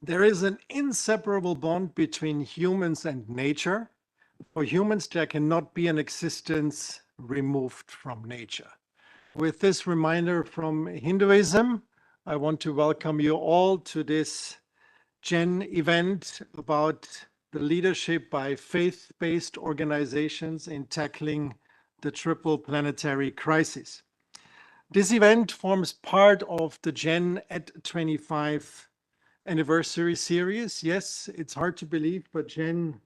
There is an inseparable bond between humans and nature. For humans, there cannot be an existence removed from nature. With this reminder from Hinduism, I want to welcome you all to this Gen event about the leadership by faith-based organizations in tackling the triple planetary crisis. This event forms part of the Gen at 25 anniversary series. Yes, it's hard to believe, but Gen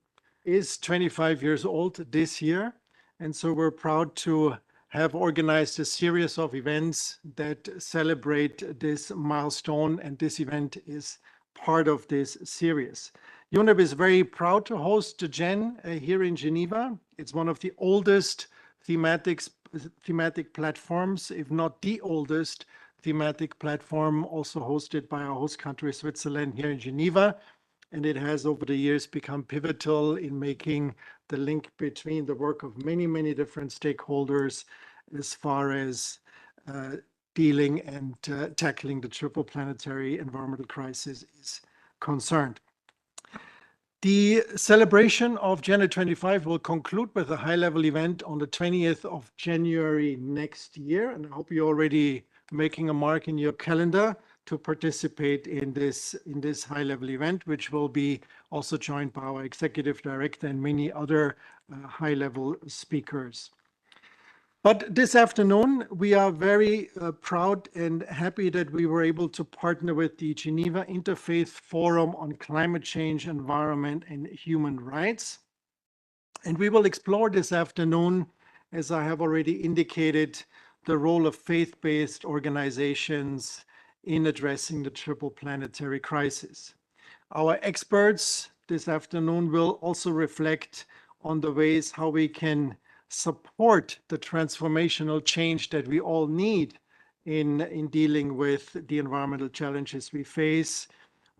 is 25 years old this year. And so we're proud to have organized a series of events that celebrate this milestone. And this event is part of this series. UNEP is very proud to host the Gen here in Geneva. It's one of the oldest thematic platforms, if not the oldest thematic platform, also hosted by our host country, Switzerland, here in Geneva. And it has over the years become pivotal in making the link between the work of many, many different stakeholders as far as dealing and tackling the triple planetary environmental crisis is concerned. The celebration of January 25 will conclude with a high-level event on the 20th of January next year. And I hope you're already making a mark in your calendar to participate in this high-level event, which will be also joined by our executive director and many other high-level speakers. But this afternoon, we are very proud and happy that we were able to partner with the Geneva Interfaith Forum on Climate Change, Environment, and Human Rights. And we will explore this afternoon, as I have already indicated, the role of faith-based organizations in addressing the triple planetary crisis. Our experts this afternoon will also reflect on the ways how we can support the transformational change that we all need in dealing with the environmental challenges we face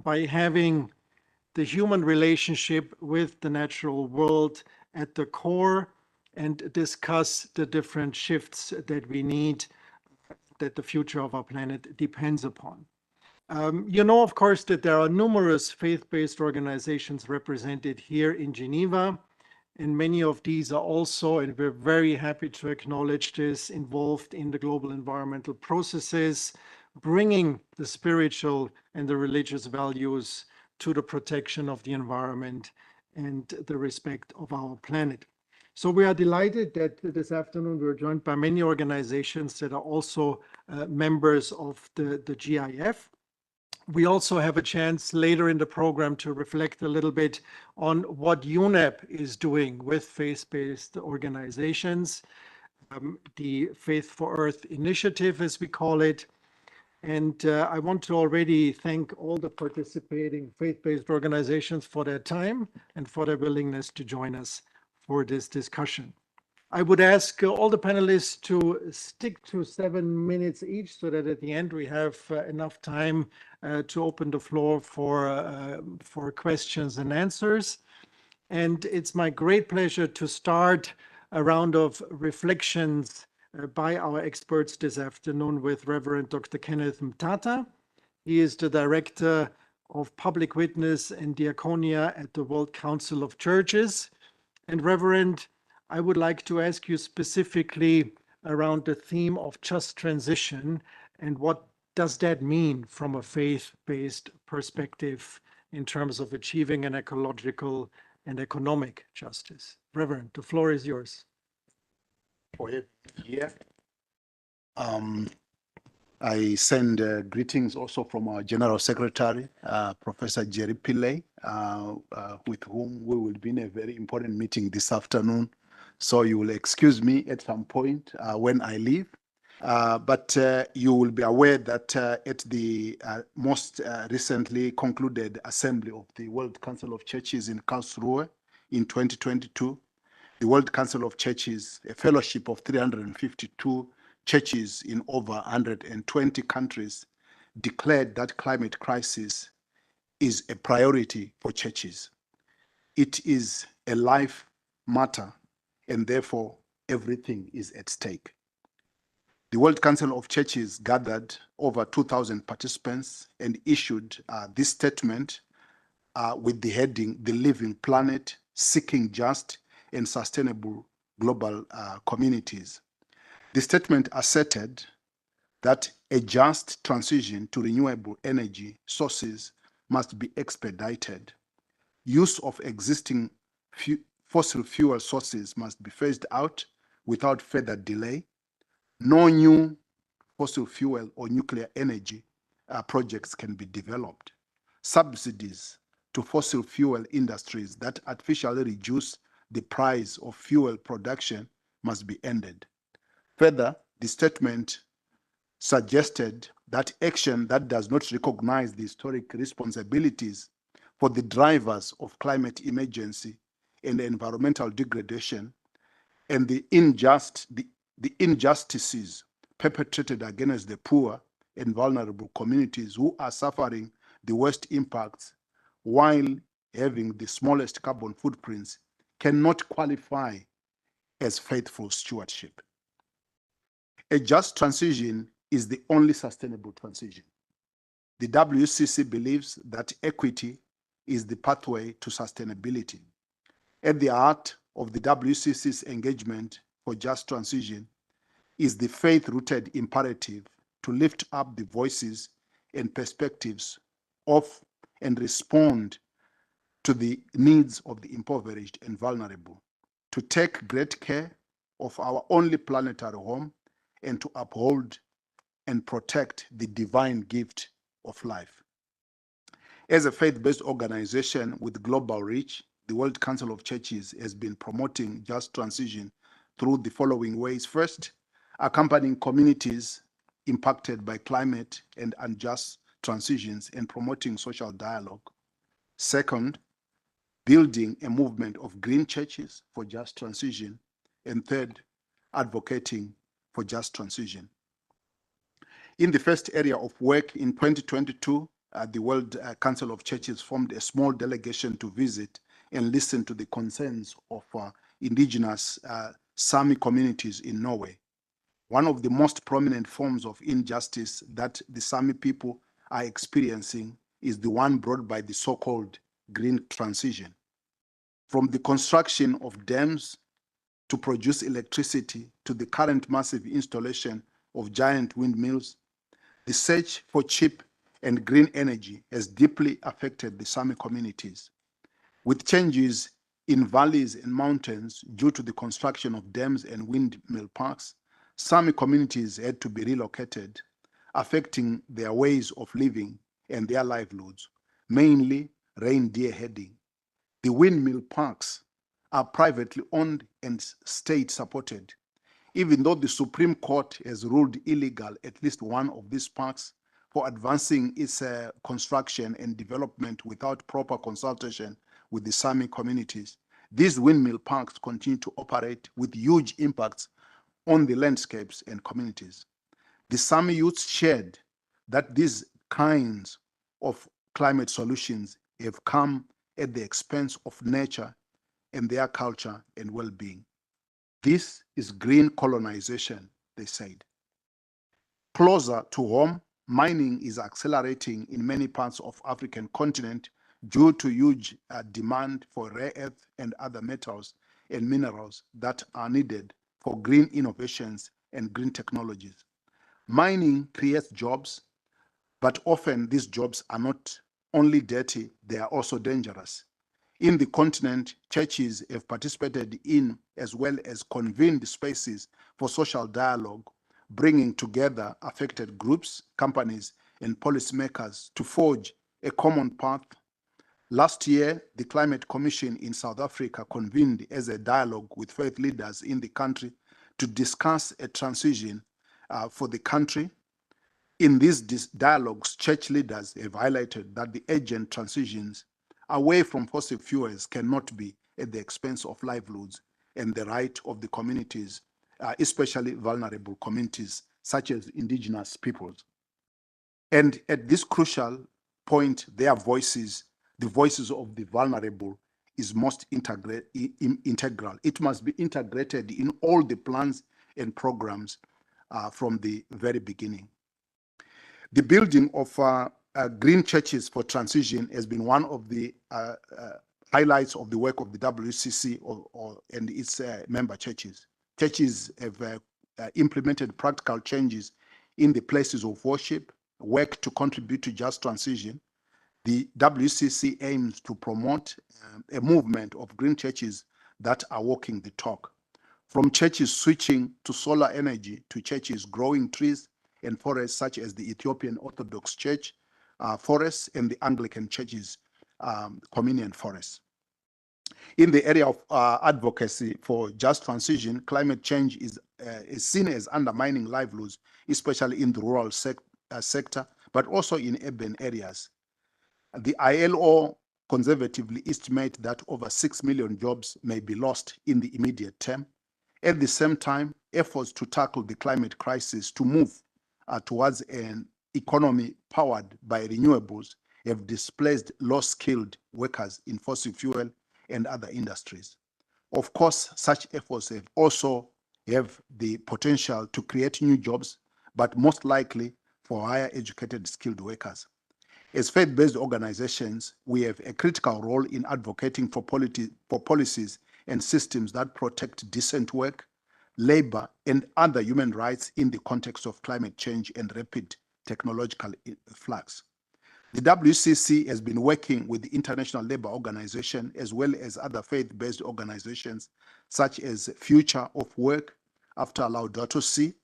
by having the human relationship with the natural world at the core and discuss the different shifts that we need, that the future of our planet depends upon. You know, of course, that there are numerous faith-based organizations represented here in Geneva. And many of these are also, and we're very happy to acknowledge this, involved in the global environmental processes, bringing the spiritual and the religious values to the protection of the environment and the respect of our planet. So we are delighted that this afternoon we're joined by many organizations that are also members of the GIF. We also have a chance later in the program to reflect a little bit on what UNEP is doing with faith-based organizations, the Faith for Earth initiative, as we call it. And I want to already thank all the participating faith-based organizations for their time and for their willingness to join us for this discussion. I would ask all the panelists to stick to 7 minutes each so that at the end we have enough time to open the floor for questions and answers. And it's my great pleasure to start a round of reflections by our experts this afternoon with Reverend Dr. Kenneth Mtata. He is the Director of Public Witness and Diaconia at the World Council of Churches. And Reverend, I would like to ask you specifically around the theme of just transition and what does that mean from a faith-based perspective in terms of achieving an ecological and economic justice. Reverend, the floor is yours. Yeah. I send greetings also from our General Secretary, Professor Jerry Pillay, with whom we will be in a very important meeting this afternoon. So you will excuse me at some point when I leave. But you will be aware that at the most recently concluded assembly of the World Council of Churches in Karlsruhe in 2022, the World Council of Churches, a fellowship of 352 churches in over 120 countries, declared that climate crisis is a priority for churches. It is a life matter, and therefore everything is at stake. The World Council of Churches gathered over 2,000 participants and issued this statement with the heading, The Living Planet, Seeking Just and Sustainable Global Communities. The statement asserted that a just transition to renewable energy sources must be expedited. Use of existing fossil fuel sources must be phased out without further delay. No new fossil fuel or nuclear energy projects can be developed. Subsidies to fossil fuel industries that artificially reduce the price of fuel production must be ended. Further, the statement suggested that action that does not recognize the historic responsibilities for the drivers of climate emergency and environmental degradation and the injustices perpetrated against the poor and vulnerable communities who are suffering the worst impacts while having the smallest carbon footprints cannot qualify as faithful stewardship. A just transition is the only sustainable transition. The WCC believes that equity is the pathway to sustainability. At the heart of the WCC's engagement for just transition is the faith-rooted imperative to lift up the voices and perspectives of and respond to the needs of the impoverished and vulnerable, to take great care of our only planetary home, and to uphold and protect the divine gift of life. As a faith-based organization with global reach, the World Council of Churches has been promoting just transition through the following ways. First, accompanying communities impacted by climate and unjust transitions and promoting social dialogue. Second, building a movement of green churches for just transition. And third, advocating for just transition. In the first area of work in 2022, the World Council of Churches formed a small delegation to visit and listen to the concerns of indigenous Sami communities in Norway. One of the most prominent forms of injustice that the Sami people are experiencing is the one brought by the so-called green transition. From the construction of dams to produce electricity to the current massive installation of giant windmills, the search for cheap and green energy has deeply affected the Sami communities. With changes in valleys and mountains due to the construction of dams and windmill parks, Sami communities had to be relocated, affecting their ways of living and their livelihoods, mainly reindeer herding. The windmill parks are privately owned and state supported. Even though the Supreme Court has ruled illegal at least one of these parks for advancing its construction and development without proper consultation with the Sami communities, these windmill parks continue to operate with huge impacts on the landscapes and communities. The Sami youth shared that these kinds of climate solutions have come at the expense of nature and their culture and well-being. This is green colonization, they said. Closer to home, mining is accelerating in many parts of the African continent due to huge demand for rare earth and other metals and minerals that are needed for green innovations and green technologies. Mining creates jobs, but often these jobs are not only dirty, they are also dangerous. In the continent, churches have participated in as well as convened spaces for social dialogue, bringing together affected groups, companies, and policymakers to forge a common path. Last year, the Climate Commission in South Africa convened as a dialogue with faith leaders in the country to discuss a transition for the country. In these dialogues, church leaders have highlighted that the urgent transitions away from fossil fuels cannot be at the expense of livelihoods and the right of the communities, especially vulnerable communities such as indigenous peoples. And at this crucial point, their voices, the voices of the vulnerable, is most integral. It must be integrated in all the plans and programs from the very beginning. The building of Green Churches for Transition has been one of the highlights of the work of the WCC and its member churches. Churches have implemented practical changes in the places of worship, work to contribute to just transition. The WCC aims to promote a movement of green churches that are walking the talk. From churches switching to solar energy to churches growing trees and forests such as the Ethiopian Orthodox Church forests and the Anglican Church's communion forests. In the area of advocacy for just transition, climate change is seen as undermining livelihoods, especially in the rural sector, but also in urban areas. The ILO conservatively estimate that over 6 million jobs may be lost in the immediate term. At the same time, efforts to tackle the climate crisis to move towards an economy powered by renewables have displaced low-skilled workers in fossil fuel and other industries. Of course, such efforts have also have the potential to create new jobs, but most likely for higher educated skilled workers. As faith-based organizations, we have a critical role in advocating for policies and systems that protect decent work, labor, and other human rights in the context of climate change and rapid technological flux. The WCC has been working with the International Labour Organization as well as other faith-based organizations such as Future of Work after Laudato Si,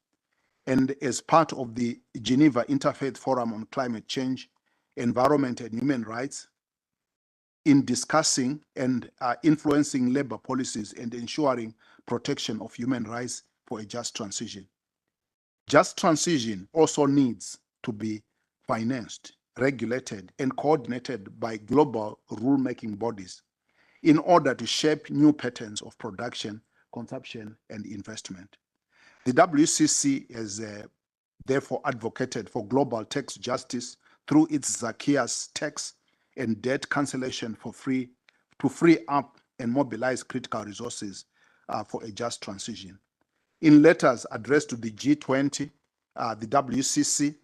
and as part of the Geneva Interfaith Forum on Climate Change, Environment and Human Rights, in discussing and influencing labor policies and ensuring protection of human rights for a just transition. Just transition also needs to be financed, regulated, and coordinated by global rulemaking bodies in order to shape new patterns of production, consumption, and investment. The WCC has therefore advocated for global tax justice through its Zacchaeus tax and debt cancellation to free up and mobilize critical resources for a just transition. In letters addressed to the G20, the WCC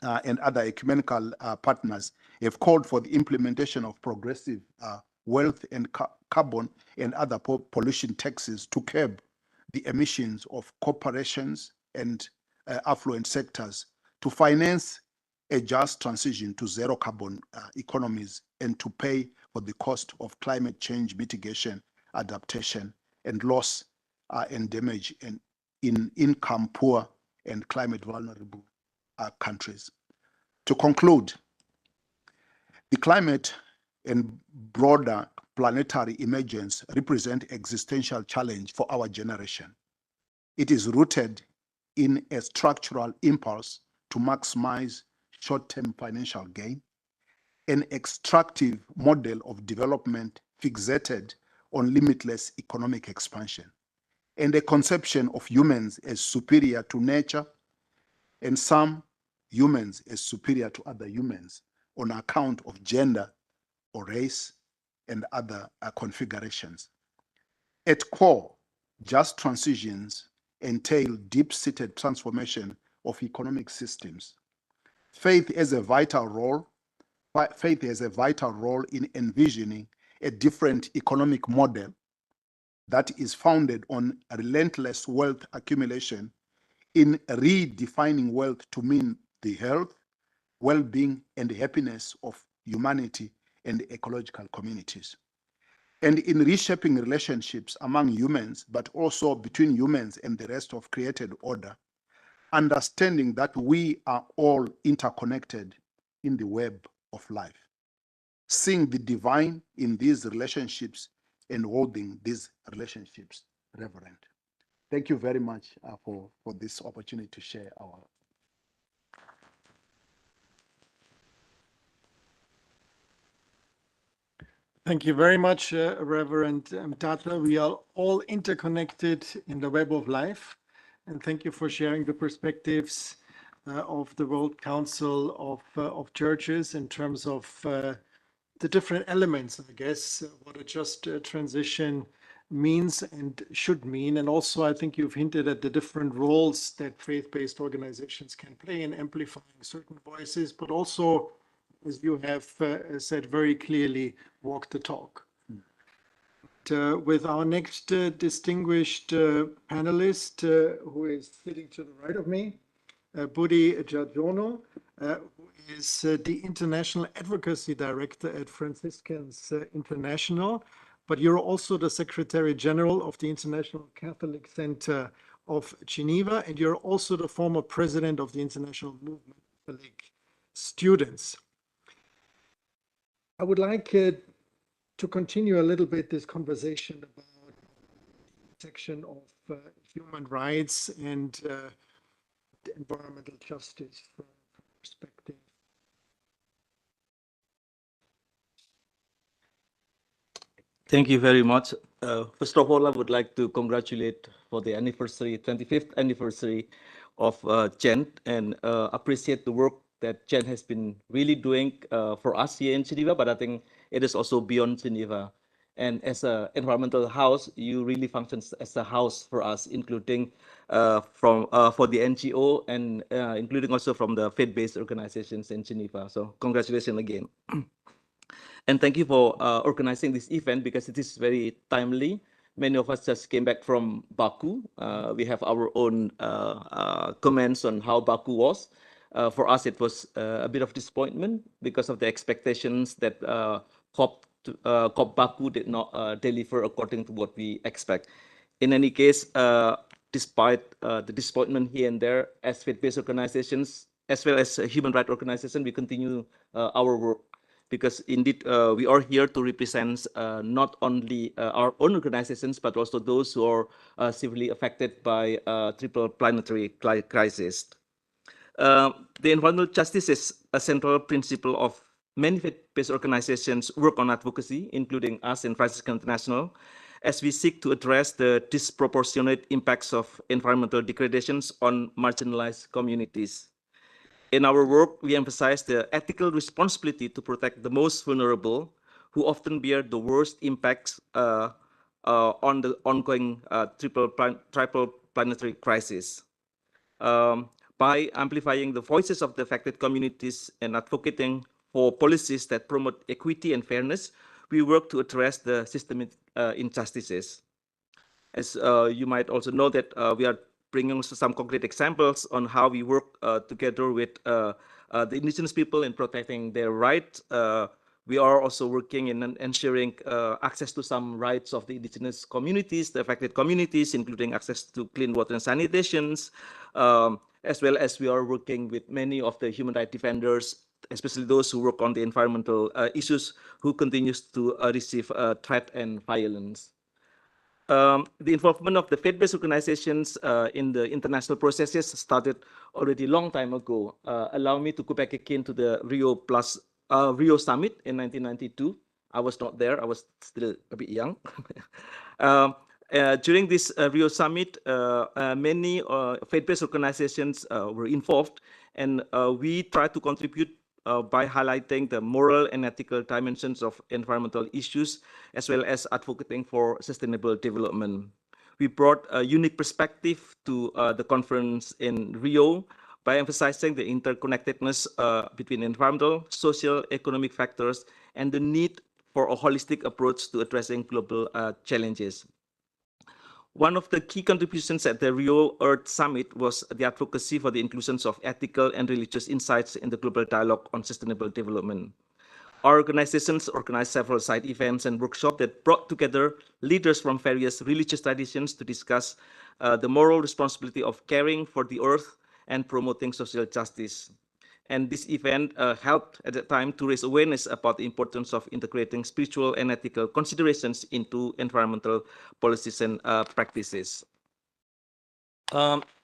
and other ecumenical partners have called for the implementation of progressive wealth and carbon and other pollution taxes to curb the emissions of corporations and affluent sectors, to finance a just transition to zero carbon economies, and to pay for the cost of climate change mitigation, adaptation, and loss and damage in income poor and climate vulnerable countries. To conclude, the climate and broader planetary emergence represent existential challenge for our generation. It is rooted in a structural impulse to maximize short-term financial gain, an extractive model of development fixated on limitless economic expansion, and a conception of humans as superior to nature, and some humans as superior to other humans on account of gender or race and other configurations. At core, just transitions entail deep-seated transformation of economic systems. Faith has a vital role in envisioning a different economic model that is founded on relentless wealth accumulation, in redefining wealth to mean the health, well-being, and happiness of humanity and ecological communities, and in reshaping relationships among humans, but also between humans and the rest of created order, understanding that we are all interconnected in the web of life, seeing the divine in these relationships and holding these relationships reverent. Thank you very much for this opportunity to share our. Thank you very much, Reverend Mthatha. We are all interconnected in the web of life. And thank you for sharing the perspectives of the World Council of Churches in terms of the different elements, I guess, what a just transition means and should mean. And also, I think you've hinted at the different roles that faith-based organizations can play in amplifying certain voices, but also, as you have said very clearly, walk the talk. With our next distinguished panelist, who is sitting to the right of me, Budi Djadjono, who is the International Advocacy Director at Franciscans International, but you're also the Secretary General of the International Catholic Center of Geneva, and you're also the former president of the International Movement of Catholic Students. I would like to continue a little bit this conversation about the section of human rights and environmental justice from perspective. Thank you very much. First of all, I would like to congratulate for the 25th anniversary of GEN, and appreciate the work that GEN has been really doing for us here in Geneva, but I think it is also beyond Geneva. And as an environmental house, you really function as a house for us, including for the NGO and including also from the faith-based organizations in Geneva. So congratulations again. And thank you for organizing this event, because it is very timely. Many of us just came back from Baku. We have our own comments on how Baku was. For us, it was a bit of disappointment because of the expectations that COP Baku did not deliver according to what we expect. In any case, despite the disappointment here and there, as faith-based organizations, as well as human rights organizations, we continue our work. Because indeed, we are here to represent not only our own organizations, but also those who are severely affected by triple planetary crisis. The environmental justice is a central principle of many faith-based organizations work on advocacy, including us in Franciscan International, as we seek to address the disproportionate impacts of environmental degradations on marginalized communities. In our work, we emphasize the ethical responsibility to protect the most vulnerable, who often bear the worst impacts on the ongoing triple planetary crisis. By amplifying the voices of the affected communities and advocating for policies that promote equity and fairness, we work to address the systemic injustices. As you might also know that we are bringing some concrete examples on how we work together with the indigenous people in protecting their rights. We are also working in ensuring access to some rights of the indigenous communities, the affected communities, including access to clean water and sanitations, as well as we are working with many of the human rights defenders, especially those who work on the environmental issues, who continues to receive threat and violence. The involvement of the faith-based organizations in the international processes started already a long time ago. Allow me to go back again to the Rio Summit in 1992. I was not there, I was still a bit young. During this Rio Summit, many faith-based organizations were involved, and we tried to contribute by highlighting the moral and ethical dimensions of environmental issues, as well as advocating for sustainable development. We brought a unique perspective to the conference in Rio by emphasizing the interconnectedness between environmental, social, economic factors, and the need for a holistic approach to addressing global challenges. One of the key contributions at the Rio Earth Summit was the advocacy for the inclusion of ethical and religious insights in the global dialogue on sustainable development. Our organizations organized several side events and workshops that brought together leaders from various religious traditions to discuss the moral responsibility of caring for the earth and promoting social justice. And this event helped at the time to raise awareness about the importance of integrating spiritual and ethical considerations into environmental policies and practices.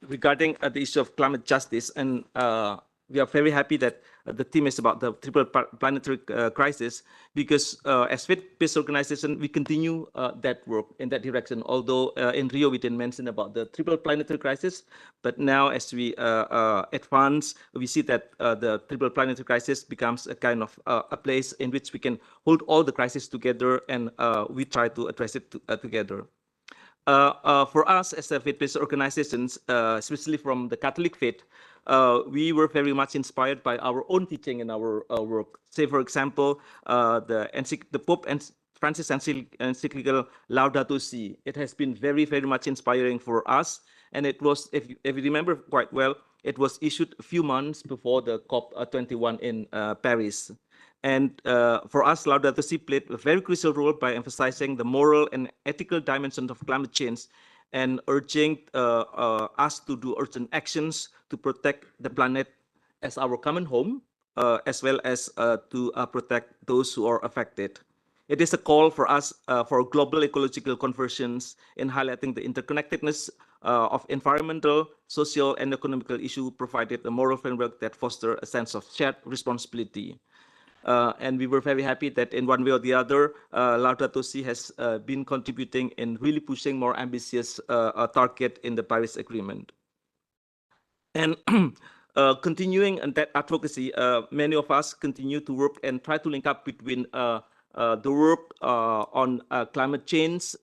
Regarding the issue of climate justice, and we are very happy that the theme is about the triple planetary crisis, because as faith-based organization, we continue that work in that direction. Although in Rio, we didn't mention about the triple planetary crisis, but now as we advance, we see that the triple planetary crisis becomes a kind of a place in which we can hold all the crises together, and we try to address it together. For us as a faith-based organizations, especially from the Catholic faith, we were very much inspired by our own teaching in our work. Say, for example, the Pope and Francis encyclical Laudato Si. It has been very, very much inspiring for us. And it was, if you remember quite well, it was issued a few months before the COP21 in Paris. And for us, Laudato Si played a very crucial role by emphasizing the moral and ethical dimensions of climate change and urging us to do urgent actions to protect the planet as our common home, as well as to protect those who are affected. It is a call for us for global ecological conversions in highlighting the interconnectedness of environmental, social, and economical issues, provided a moral framework that fosters a sense of shared responsibility. And we were very happy that in one way or the other, Laudato Si has been contributing in really pushing more ambitious target in the Paris Agreement. And continuing that advocacy, many of us continue to work and try to link up between the work on climate change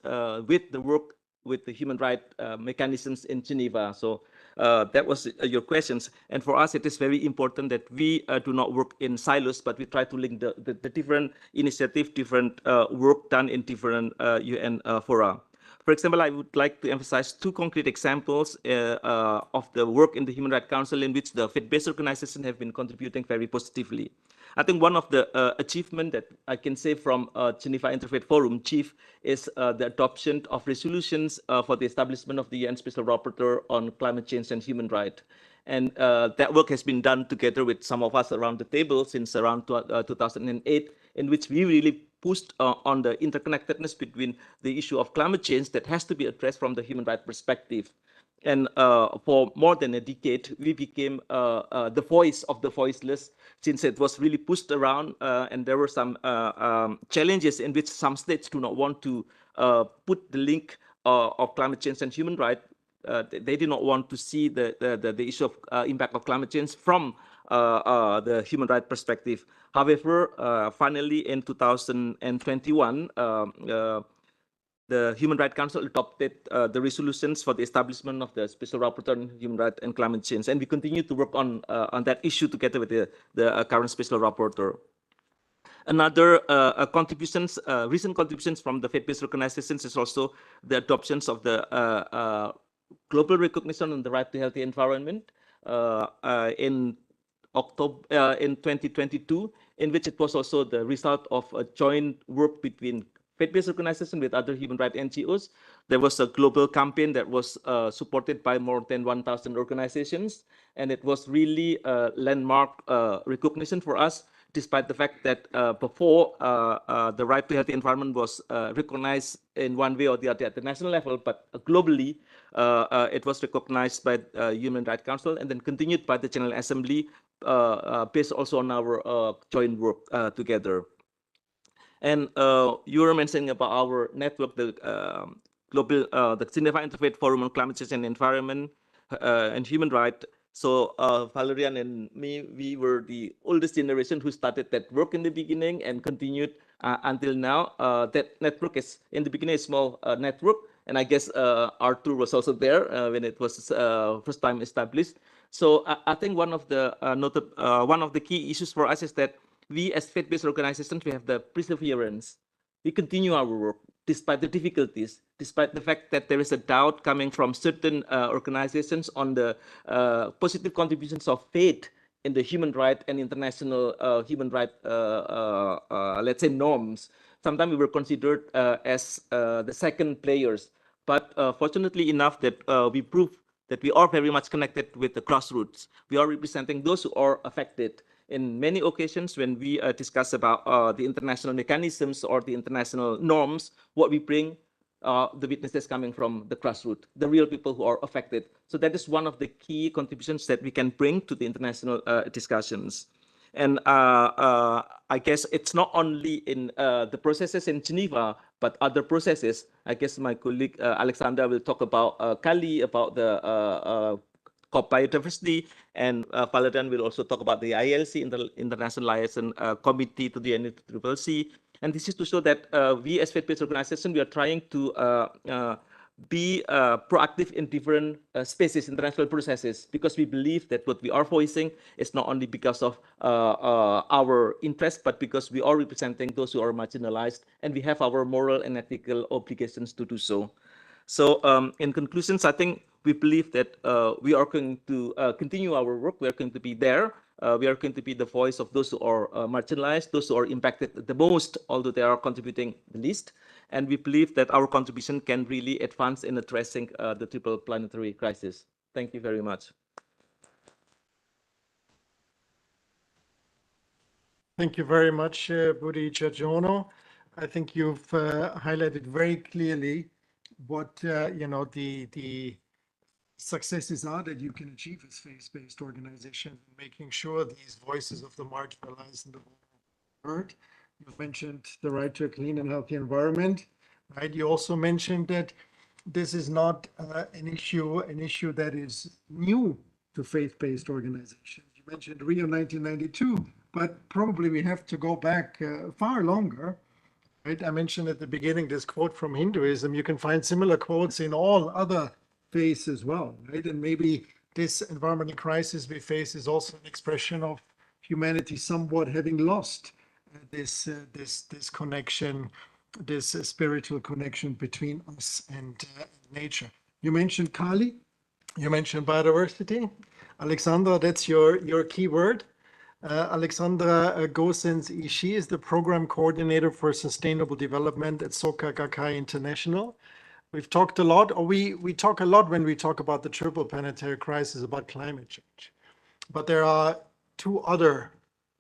with the work with the human rights mechanisms in Geneva. So that was your questions. And for us, it is very important that we do not work in silos, but we try to link the different initiatives, different work done in different UN fora. For example, I would like to emphasize two concrete examples of the work in the Human Rights Council in which the faith-based organizations have been contributing very positively. I think one of the achievements that I can say from Geneva Interfaith Forum, Chief, is the adoption of resolutions for the establishment of the UN Special Rapporteur on Climate Change and Human Rights. And that work has been done together with some of us around the table since around 2008, in which we really pushed on the interconnectedness between the issue of climate change that has to be addressed from the human rights perspective. And for more than a decade, we became the voice of the voiceless, since it was really pushed around, and there were some challenges in which some states do not want to put the link of climate change and human rights. They did not want to see the issue of impact of climate change from the human rights perspective. However, finally in 2021, the Human Rights Council adopted the resolutions for the establishment of the Special Rapporteur on Human Rights and Climate Change, and we continue to work on that issue together with the current Special Rapporteur. Another recent contributions from the faith-based organizations is also the adoptions of the global recognition on the right to healthy environment in October in 2022, in which it was also the result of a joint work between faith-based organizations with other human rights NGOs. There was a global campaign that was supported by more than 1,000 organizations, and it was really a landmark recognition for us, despite the fact that before the right to healthy environment was recognized in one way or the other at the national level, but globally it was recognized by Human Rights Council and then continued by the General Assembly based also on our joint work together. And you were mentioning about our network, the the Geneva Interfaith Forum on Climate Change and Environment and Human Rights. So Valerian and me, we were the oldest generation who started that work in the beginning and continued until now. That network is in the beginning a small network, and I guess Arthur was also there when it was first time established. So I think one of the key issues for us is that we as faith-based organizations, we have the perseverance. We continue our work despite the difficulties, despite the fact that there is a doubt coming from certain organizations on the positive contributions of faith in the human rights and international human rights, let's say, norms. Sometimes we were considered as the second players, but fortunately enough that we proved that we are very much connected with the grassroots. We are representing those who are affected. In many occasions, when we discuss about the international mechanisms or the international norms, what we bring, the witnesses coming from the grassroots, the real people who are affected. So that is one of the key contributions that we can bring to the international discussions. And I guess it's not only in the processes in Geneva, but other processes. I guess my colleague Alexandra will talk about Kali, about the COP biodiversity, and Valerian will also talk about the ILC, International Liaison Committee to the UNFCCC. And this is to show that we as faith-based organization, we are trying to be proactive in different spaces, international processes, because we believe that what we are voicing is not only because of our interest, but because we are representing those who are marginalized, and we have our moral and ethical obligations to do so. So in conclusions, I think we believe that we are going to continue our work. We are going to be there. We are going to be the voice of those who are marginalized, those who are impacted the most, although they are contributing the least. And we believe that our contribution can really advance in addressing the triple planetary crisis. Thank you very much. Thank you very much, Budi Tjadjono. I think you've highlighted very clearly what the successes are that you can achieve as faith-based organization, making sure these voices of the marginalized and the heard. You've mentioned the right to a clean and healthy environment, right? You also mentioned that this is not an issue that is new to faith-based organizations. You mentioned Rio 1992, but probably we have to go back far longer. Right? I mentioned at the beginning this quote from Hinduism. You can find similar quotes in all other faiths as well, right? And maybe this environmental crisis we face is also an expression of humanity somewhat having lost this connection, this spiritual connection between us and nature. You mentioned Kali, you mentioned biodiversity. Alexandra, that's your key word. Alexandra Gosens-Ishii is the program coordinator for sustainable development at Soka Gakkai International. We've talked a lot, or we talk a lot when we talk about the triple planetary crisis about climate change. But there are two other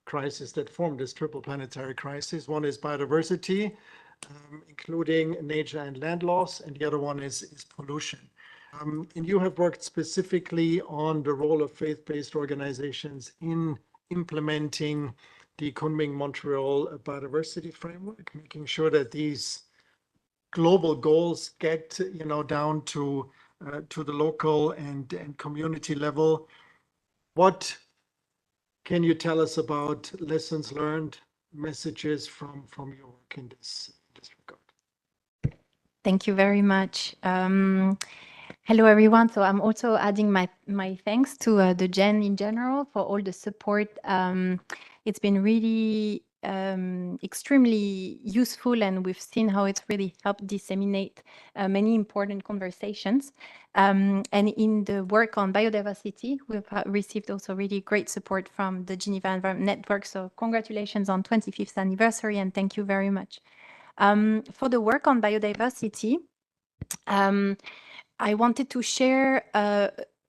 crises that form this triple planetary crisis. One is biodiversity, including nature and land loss, and the other one is pollution. And you have worked specifically on the role of faith-based organizations in implementing the Kunming-Montreal biodiversity framework, making sure that these global goals get down to the local and community level. What can you tell us about lessons learned, messages from your work in this regard? Thank you very much. Hello, everyone. So I'm also adding my thanks to the GEN in general for all the support. It's been really extremely useful, and we've seen how it's really helped disseminate many important conversations. And in the work on biodiversity, we've received also really great support from the Geneva Environment Network. So congratulations on 25th anniversary, and thank you very much. For the work on biodiversity, I wanted to share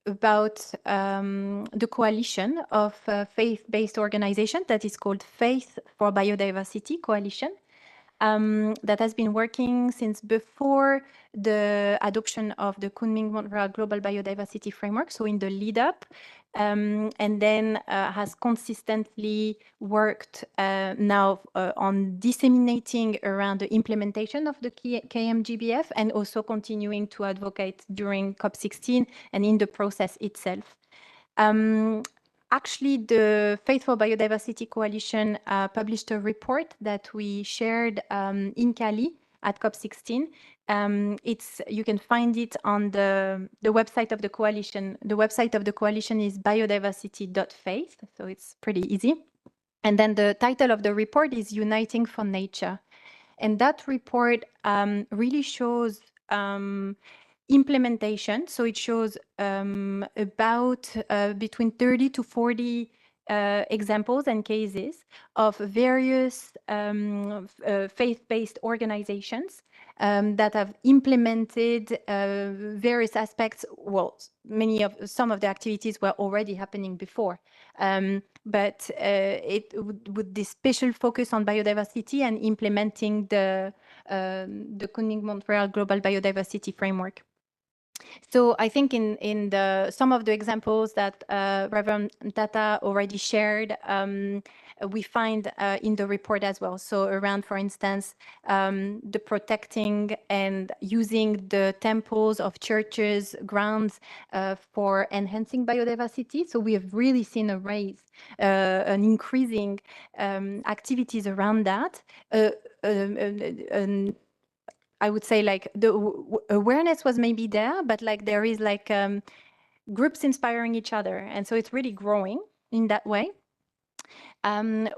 about the coalition of faith-based organization that is called Faith for Biodiversity Coalition, that has been working since before the adoption of the Kunming-Montreal Global Biodiversity Framework, so in the lead-up, and then has consistently worked now on disseminating around the implementation of the KMGBF, and also continuing to advocate during COP16 and in the process itself. Actually, the Faith for Biodiversity Coalition published a report that we shared in Cali at COP16. You can find it on the website of the coalition. The website of the coalition is biodiversity.faith, so it's pretty easy. And then the title of the report is Uniting for Nature. And that report really shows implementation. So it shows about between 30 to 40 examples and cases of various faith-based organizations that have implemented various aspects. Well, some of the activities were already happening before, but it with this special focus on biodiversity and implementing the Kunming-Montreal Global Biodiversity Framework. So I think in some of the examples that Reverend Tata already shared, we find in the report as well. So around, for instance, the protecting and using the temples of churches, grounds for enhancing biodiversity. So we have really seen an increasing activities around that. I would say like the awareness was maybe there, but like there is like groups inspiring each other. And so it's really growing in that way.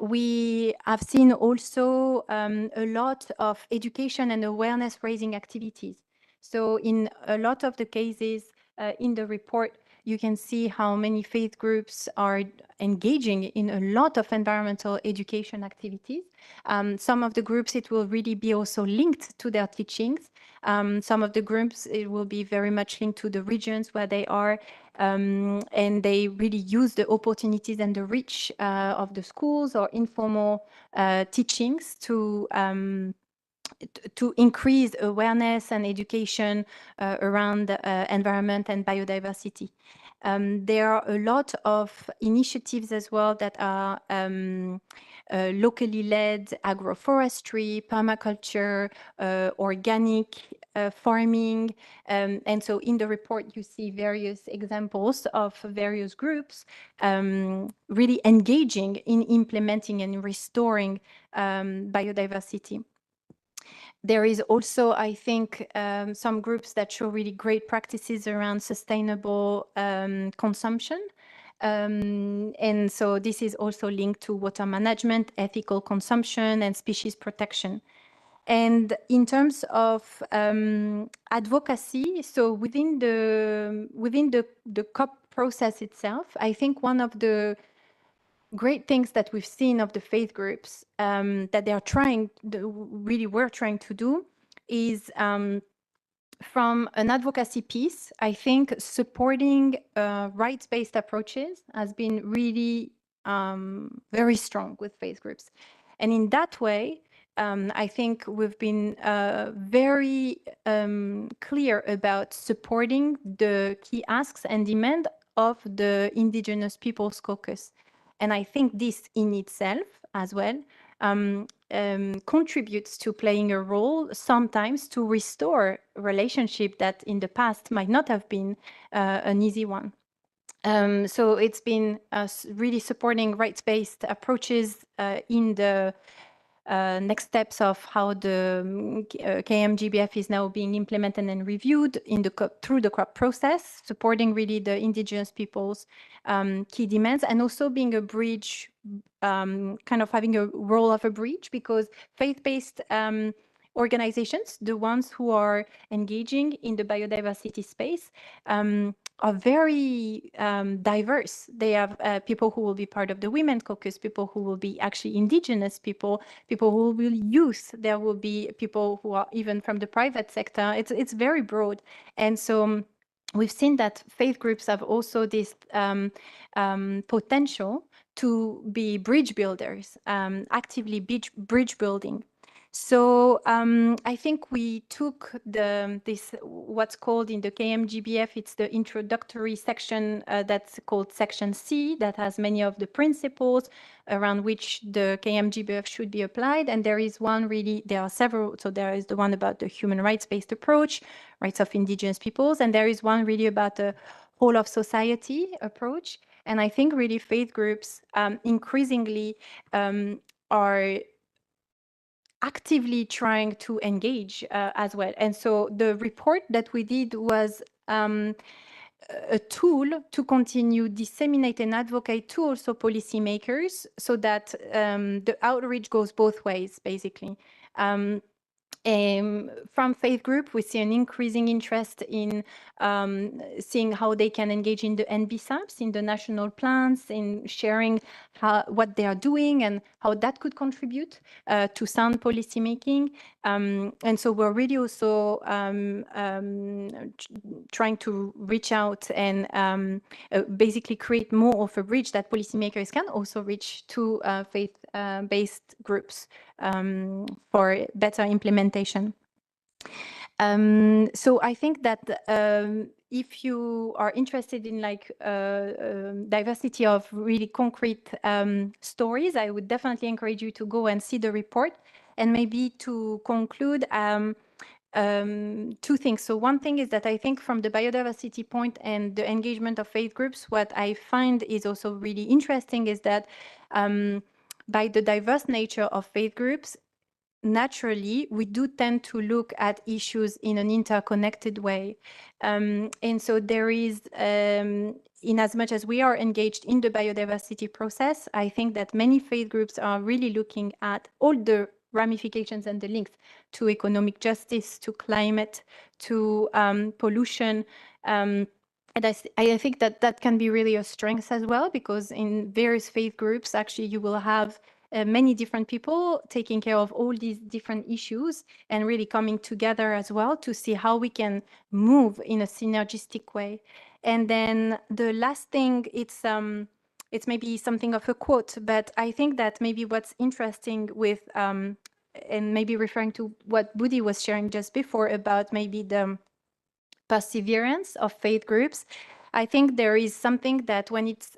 We have seen also a lot of education and awareness raising activities. So in a lot of the cases in the report, you can see how many faith groups are engaging in a lot of environmental education activities. Some of the groups, it will really be also linked to their teachings. Some of the groups, it will be very much linked to the regions where they are, and they really use the opportunities and the reach of the schools or informal teachings to increase awareness and education around environment and biodiversity. There are a lot of initiatives as well that are locally led: agroforestry, permaculture, organic farming. And so in the report, you see various examples of various groups really engaging in implementing and restoring biodiversity. There is also, I think, some groups that show really great practices around sustainable consumption. And so this is also linked to water management, ethical consumption, and species protection. And in terms of advocacy, so within the COP process itself, I think one of the great things that we've seen of the faith groups that they are we're trying to do is from an advocacy piece, I think supporting rights-based approaches has been really very strong with faith groups. And in that way, I think we've been very clear about supporting the key asks and demand of the Indigenous Peoples Caucus. And I think this in itself as well contributes to playing a role sometimes to restore a relationship that in the past might not have been an easy one. So it's been really supporting rights-based approaches in the next steps of how the KMGBF is now being implemented and reviewed in through the COP process, supporting really the Indigenous peoples' key demands, and also being a bridge, kind of having a role of a bridge, because faith-based organizations, the ones who are engaging in the biodiversity space, are very diverse. They have people who will be part of the Women's Caucus, people who will be actually Indigenous people who will be youth. There will be people who are even from the private sector. It's very broad. And so we've seen that faith groups have also this potential to be bridge builders, actively bridge building. So I think we took this what's called in the KMGBF, it's the introductory section that's called Section C, that has many of the principles around which the KMGBF should be applied. And there is one really, there are several. So there is the one about the human rights-based approach, rights of Indigenous peoples, and there is one really about the whole of society approach. And I think really faith groups increasingly are actively trying to engage as well. And so the report that we did was a tool to continue disseminate and advocate to also policymakers, so that the outreach goes both ways, basically. From faith group, we see an increasing interest in seeing how they can engage in the NBSAPs, in the national plans, in sharing what they are doing and how that could contribute to sound policymaking. And so we're really also trying to reach out and basically create more of a bridge that policymakers can also reach to faith-based groups for better implementation. So I think that if you are interested in like diversity of really concrete stories, I would definitely encourage you to go and see the report. And maybe to conclude, two things. So one thing is that I think from the biodiversity point and the engagement of faith groups, what I find is also really interesting is that by the diverse nature of faith groups, naturally, we do tend to look at issues in an interconnected way. And so there is, in as much as we are engaged in the biodiversity process, I think that many faith groups are really looking at all the ramifications and the links to economic justice, to climate, to pollution. And I think that that can be really a strength as well, because in various faith groups, actually, you will have many different people taking care of all these different issues and really coming together as well to see how we can move in a synergistic way. And then the last thing, it's maybe something of a quote, but I think that maybe what's interesting with, and maybe referring to what Budi was sharing just before about maybe the perseverance of faith groups, I think there is something that when it's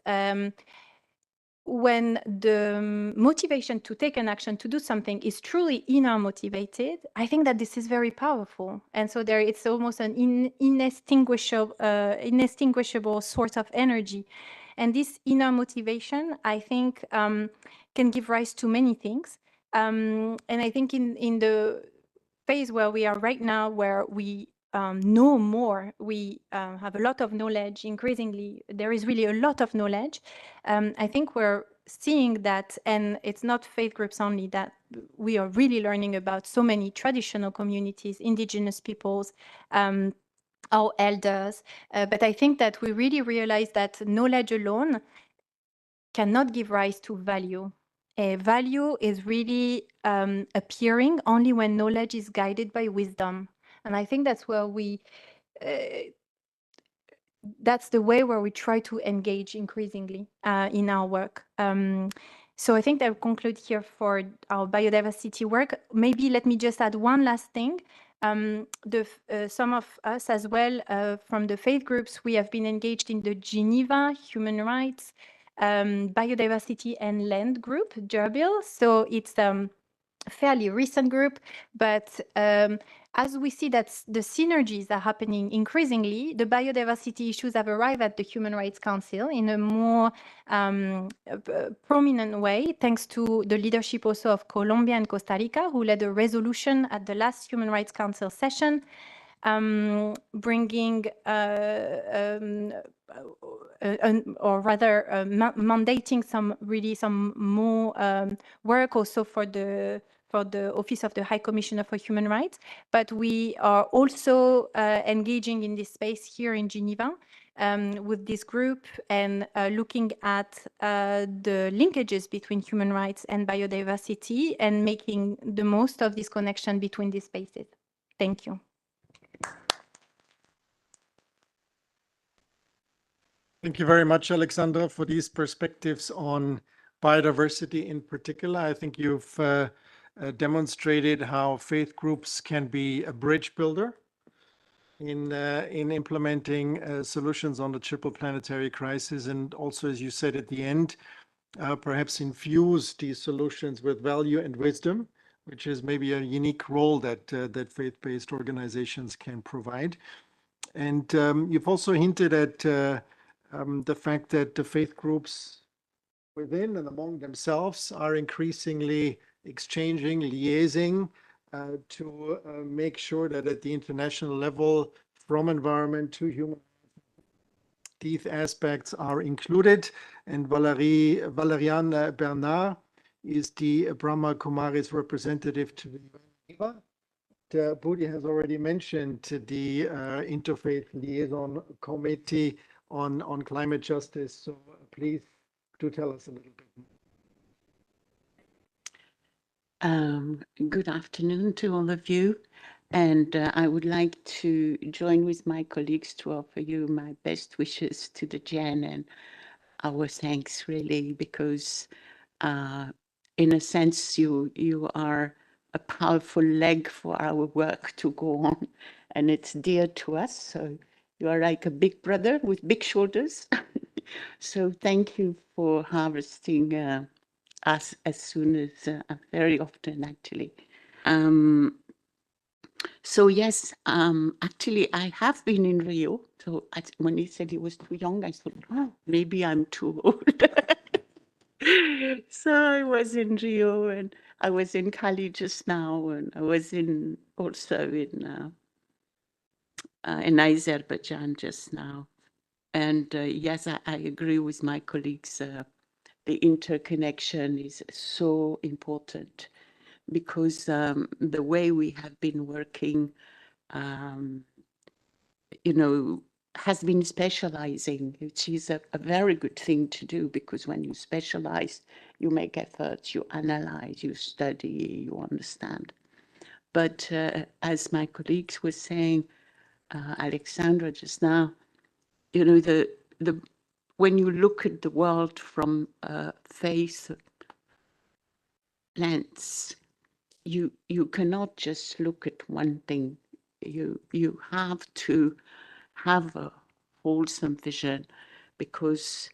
when the motivation to take an action, to do something is truly inner motivated, I think that this is very powerful. And so there, it's almost an inextinguishable source of energy. And this inner motivation, I think, can give rise to many things. And I think in the phase where we are right now, where we know more, we have a lot of knowledge, increasingly, there is really a lot of knowledge. I think we're seeing that, and it's not faith groups only, that we are really learning about so many traditional communities, indigenous peoples, our elders. But I think that we really realize that knowledge alone cannot give rise to value. Value is really appearing only when knowledge is guided by wisdom. And I think that's where that's the way where we try to engage increasingly in our work. So I think that will conclude here for our biodiversity work. Maybe let me just add one last thing. Some of us as well from the faith groups, we have been engaged in the Geneva Human Rights, Biodiversity and Land Group, GERBIL. So it's fairly recent group, but as we see that the synergies are happening increasingly, the biodiversity issues have arrived at the Human Rights Council in a more prominent way, thanks to the leadership also of Colombia and Costa Rica, who led a resolution at the last Human Rights Council session, bringing or rather mandating some more work also for the Office of the High Commissioner for Human Rights. But we are also engaging in this space here in Geneva with this group and looking at the linkages between human rights and biodiversity and making the most of this connection between these spaces. Thank you. Thank you very much, Alexandra, for these perspectives on biodiversity in particular. I think you've demonstrated how faith groups can be a bridge builder in implementing solutions on the triple planetary crisis, and also, as you said at the end, perhaps infuse these solutions with value and wisdom, which is maybe a unique role that that faith-based organizations can provide. And you've also hinted at the fact that the faith groups within and among themselves are increasingly exchanging, liaising to make sure that at the international level, from environment to human, these aspects are included. And Valeriane Bernard is the Brahma Kumaris representative to the Geneva. Budi has already mentioned the Interfaith Liaison Committee on climate justice. So please do tell us a little bit more. Good afternoon to all of you. And I would like to join with my colleagues to offer you my best wishes to the Gen and our thanks, really, because in a sense, you are a powerful leg for our work to go on, and it's dear to us. So you are like a big brother with big shoulders. So thank you for harvesting us as soon as very often, actually. So yes, actually, I have been in Rio. So when he said he was too young, I thought, oh, maybe I'm too old. So I was in Rio, and I was in Cali just now, and I was also in Azerbaijan just now. And yes, I agree with my colleagues. The interconnection is so important because the way we have been working, has been specializing, which is a very good thing to do, because when you specialize, you make efforts, you analyze, you study, you understand. But as my colleagues were saying, Alexandra just now, when you look at the world from a faith lens, you cannot just look at one thing. You have to have a wholesome vision, because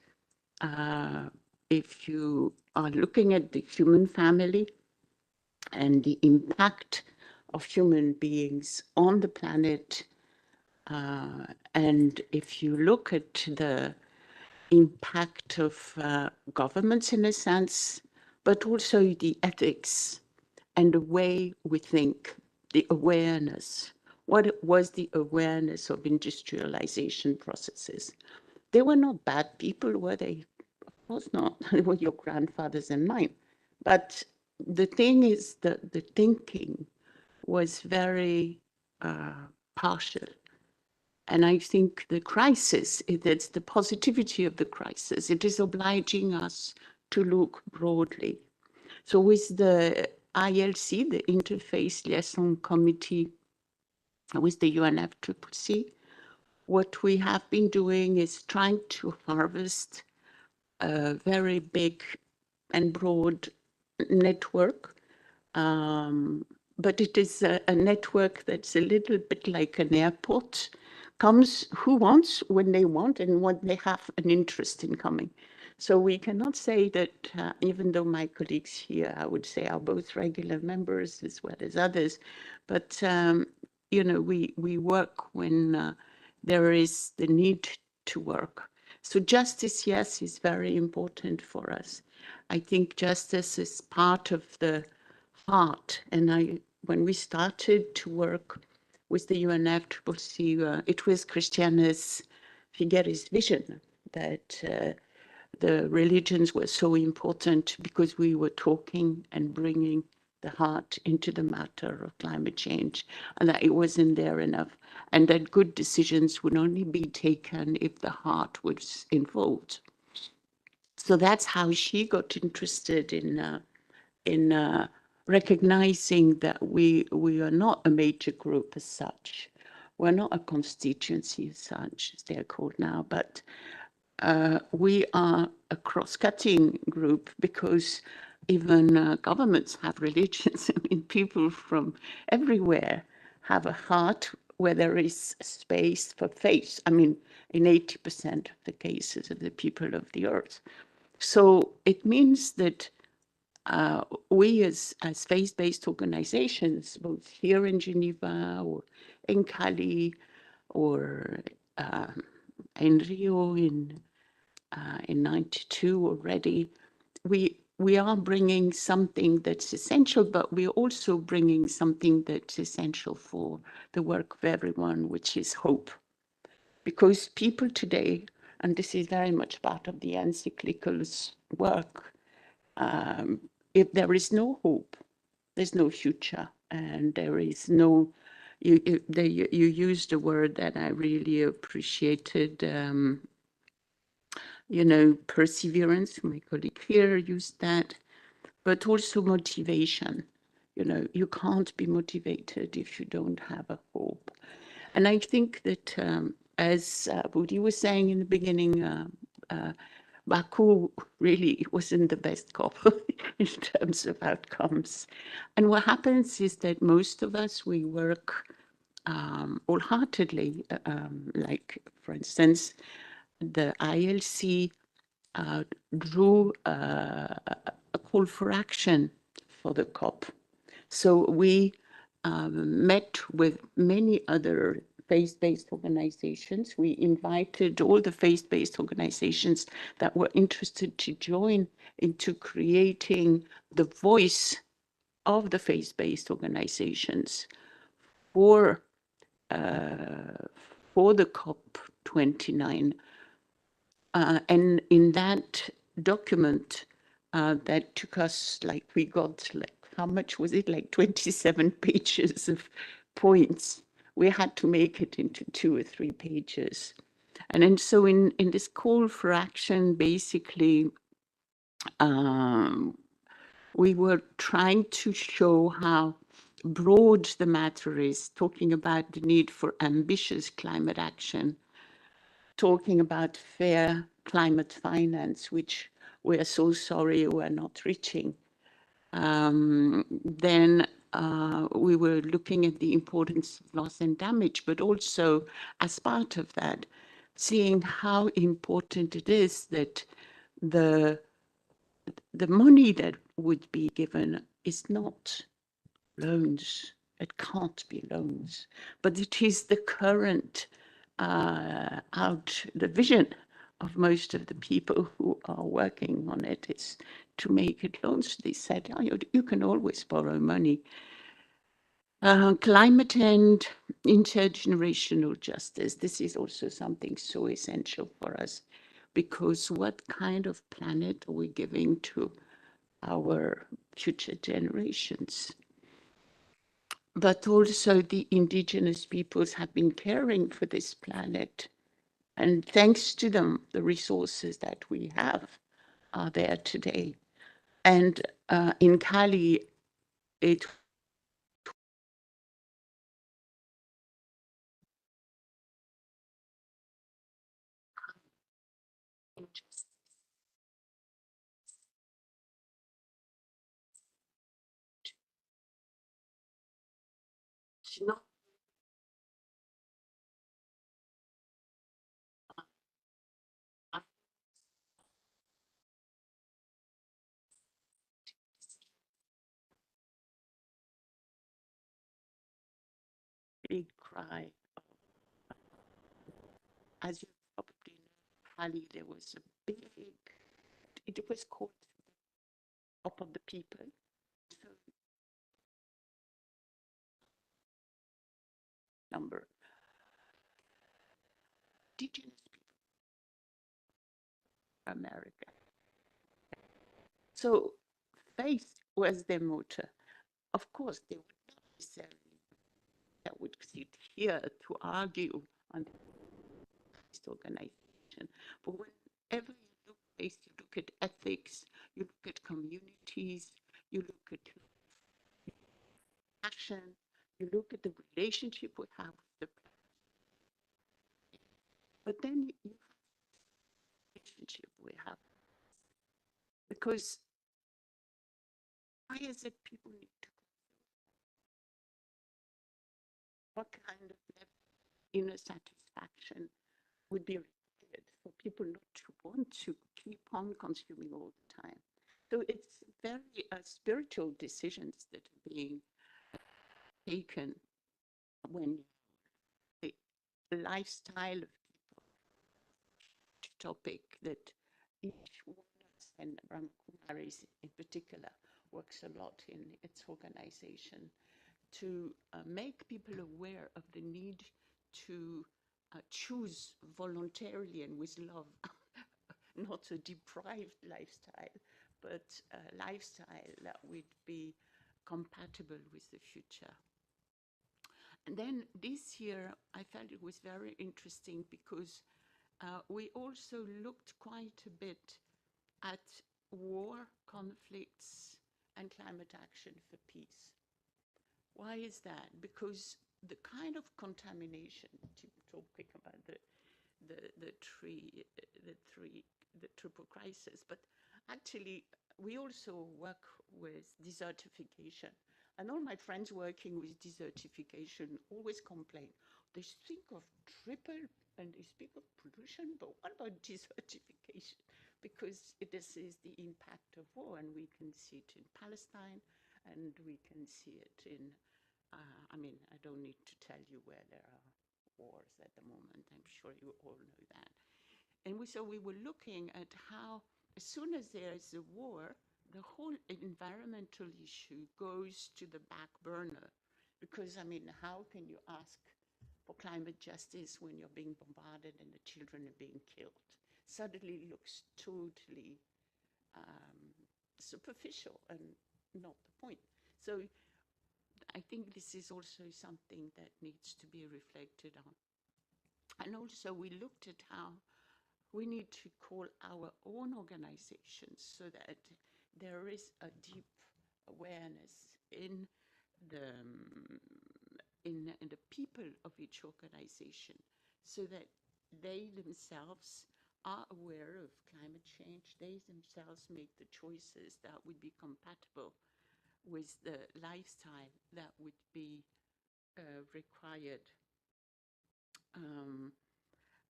if you are looking at the human family and the impact of human beings on the planet, and if you look at the impact of governments in a sense, but also the ethics and the way we think, the awareness. What was the awareness of industrialization processes? They were not bad people, were they? Of course not. They were your grandfathers and mine. But the thing is that the thinking was very partial. And I think the crisis, it's the positivity of the crisis. It is obliging us to look broadly. So with the ILC, the Interfaith Liaison Committee, with the UNFCCC, what we have been doing is trying to harvest a very big and broad network. But it is a network that's a little bit like an airport. Comes who wants, when they want, and when they have an interest in coming. So we cannot say that, even though my colleagues here, I would say, are both regular members as well as others, but we work when there is the need to work. So justice, yes, is very important for us. I think justice is part of the heart. And when we started to work with the UNFCCC, it was Christiana's Figueres' vision that the religions were so important, because we were talking and bringing the heart into the matter of climate change, and that it wasn't there enough, and that good decisions would only be taken if the heart was involved. So that's how she got interested in recognizing that we are not a major group as such. We're not a constituency as such, as they're called now, but we are a cross-cutting group, because even governments have religions. I mean, people from everywhere have a heart where there is space for faith. I mean, in 80% of the cases of the people of the earth. So it means that we as faith-based organizations, both here in Geneva or in Cali or in Rio in 92 already, we are bringing something that's essential, but we're also bringing something that's essential for the work of everyone, which is hope. Because people today, and this is very much part of the encyclical's work, if there is no hope, there's no future, and there is no, you used a word that I really appreciated, perseverance. My colleague here used that, but also motivation. You can't be motivated if you don't have a hope. And I think that, as Budi was saying in the beginning, Baku really wasn't the best COP in terms of outcomes. And what happens is that most of us, we work wholeheartedly, like, for instance, the ILC drew a call for action for the COP. So we met with many other faith-based organizations. We invited all the faith-based organizations that were interested to join into creating the voice of the faith-based organizations for the COP29. And in that document that took us, like, we got, like, how much was it? Like 27 pages of points. We had to make it into 2 or 3 pages. And then so in this call for action, basically, we were trying to show how broad the matter is, talking about the need for ambitious climate action, talking about fair climate finance, which we are so sorry we are not reaching. Then we were looking at the importance of loss and damage, but also as part of that, seeing how important it is that the money that would be given is not loans. It can't be loans, but it is the current the vision of most of the people who are working on it is to make it loans. They said, oh, you can always borrow money. Climate and intergenerational justice. This is also something so essential for us, because what kind of planet are we giving to our future generations? But also the indigenous peoples have been caring for this planet. And thanks to them, the resources that we have are there today. And in Cali, it not big cry. As you probably know, Cali, there was a big, it was called Top of the People. So number indigenous people in America. So faith was their motor. Of course, they would not necessarily that would sit here to argue on this organization. But whenever you look at faith, you look at ethics, you look at communities, you look at passion, you look at the relationship we have with the planet. But then you have the relationship we have. Because why is it people need to, what kind of inner satisfaction would be required for people not to want to keep on consuming all the time? So it's very spiritual decisions that are being taken when the lifestyle of people, topic that each one of us, and Brahmakumari in particular, works a lot in its organization to make people aware of the need to choose voluntarily and with love, not a deprived lifestyle, but a lifestyle that would be compatible with the future. And then this year, I felt it was very interesting because we also looked quite a bit at war, conflicts, and climate action for peace. Why is that? Because the kind of contamination, to talk quick about the triple crisis, but actually we also work with desertification. And all my friends working with desertification always complain. They speak of triple and they speak of pollution, but what about desertification? Because this is the impact of war, and we can see it in Palestine, and we can see it in, I mean, I don't need to tell you where there are wars at the moment. I'm sure you all know that. And so we were looking at how, as soon as there is a war, the whole environmental issue goes to the back burner, because I mean, how can you ask for climate justice when you're being bombarded and the children are being killed? Suddenly looks totally superficial and not the point. So I think this is also something that needs to be reflected on. And also we looked at how we need to call our own organizations so that there is a deep awareness in the people of each organization, so that they themselves are aware of climate change. They themselves make the choices that would be compatible with the lifestyle that would be required.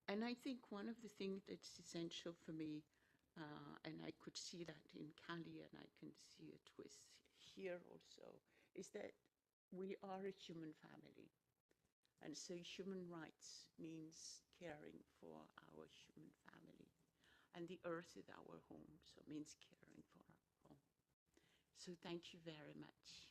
And I think one of the things that's essential for me, and I could see that in Cali and I can see it with here also, is that we are a human family. And so human rights means caring for our human family. And the earth is our home, so it means caring for our home. So thank you very much.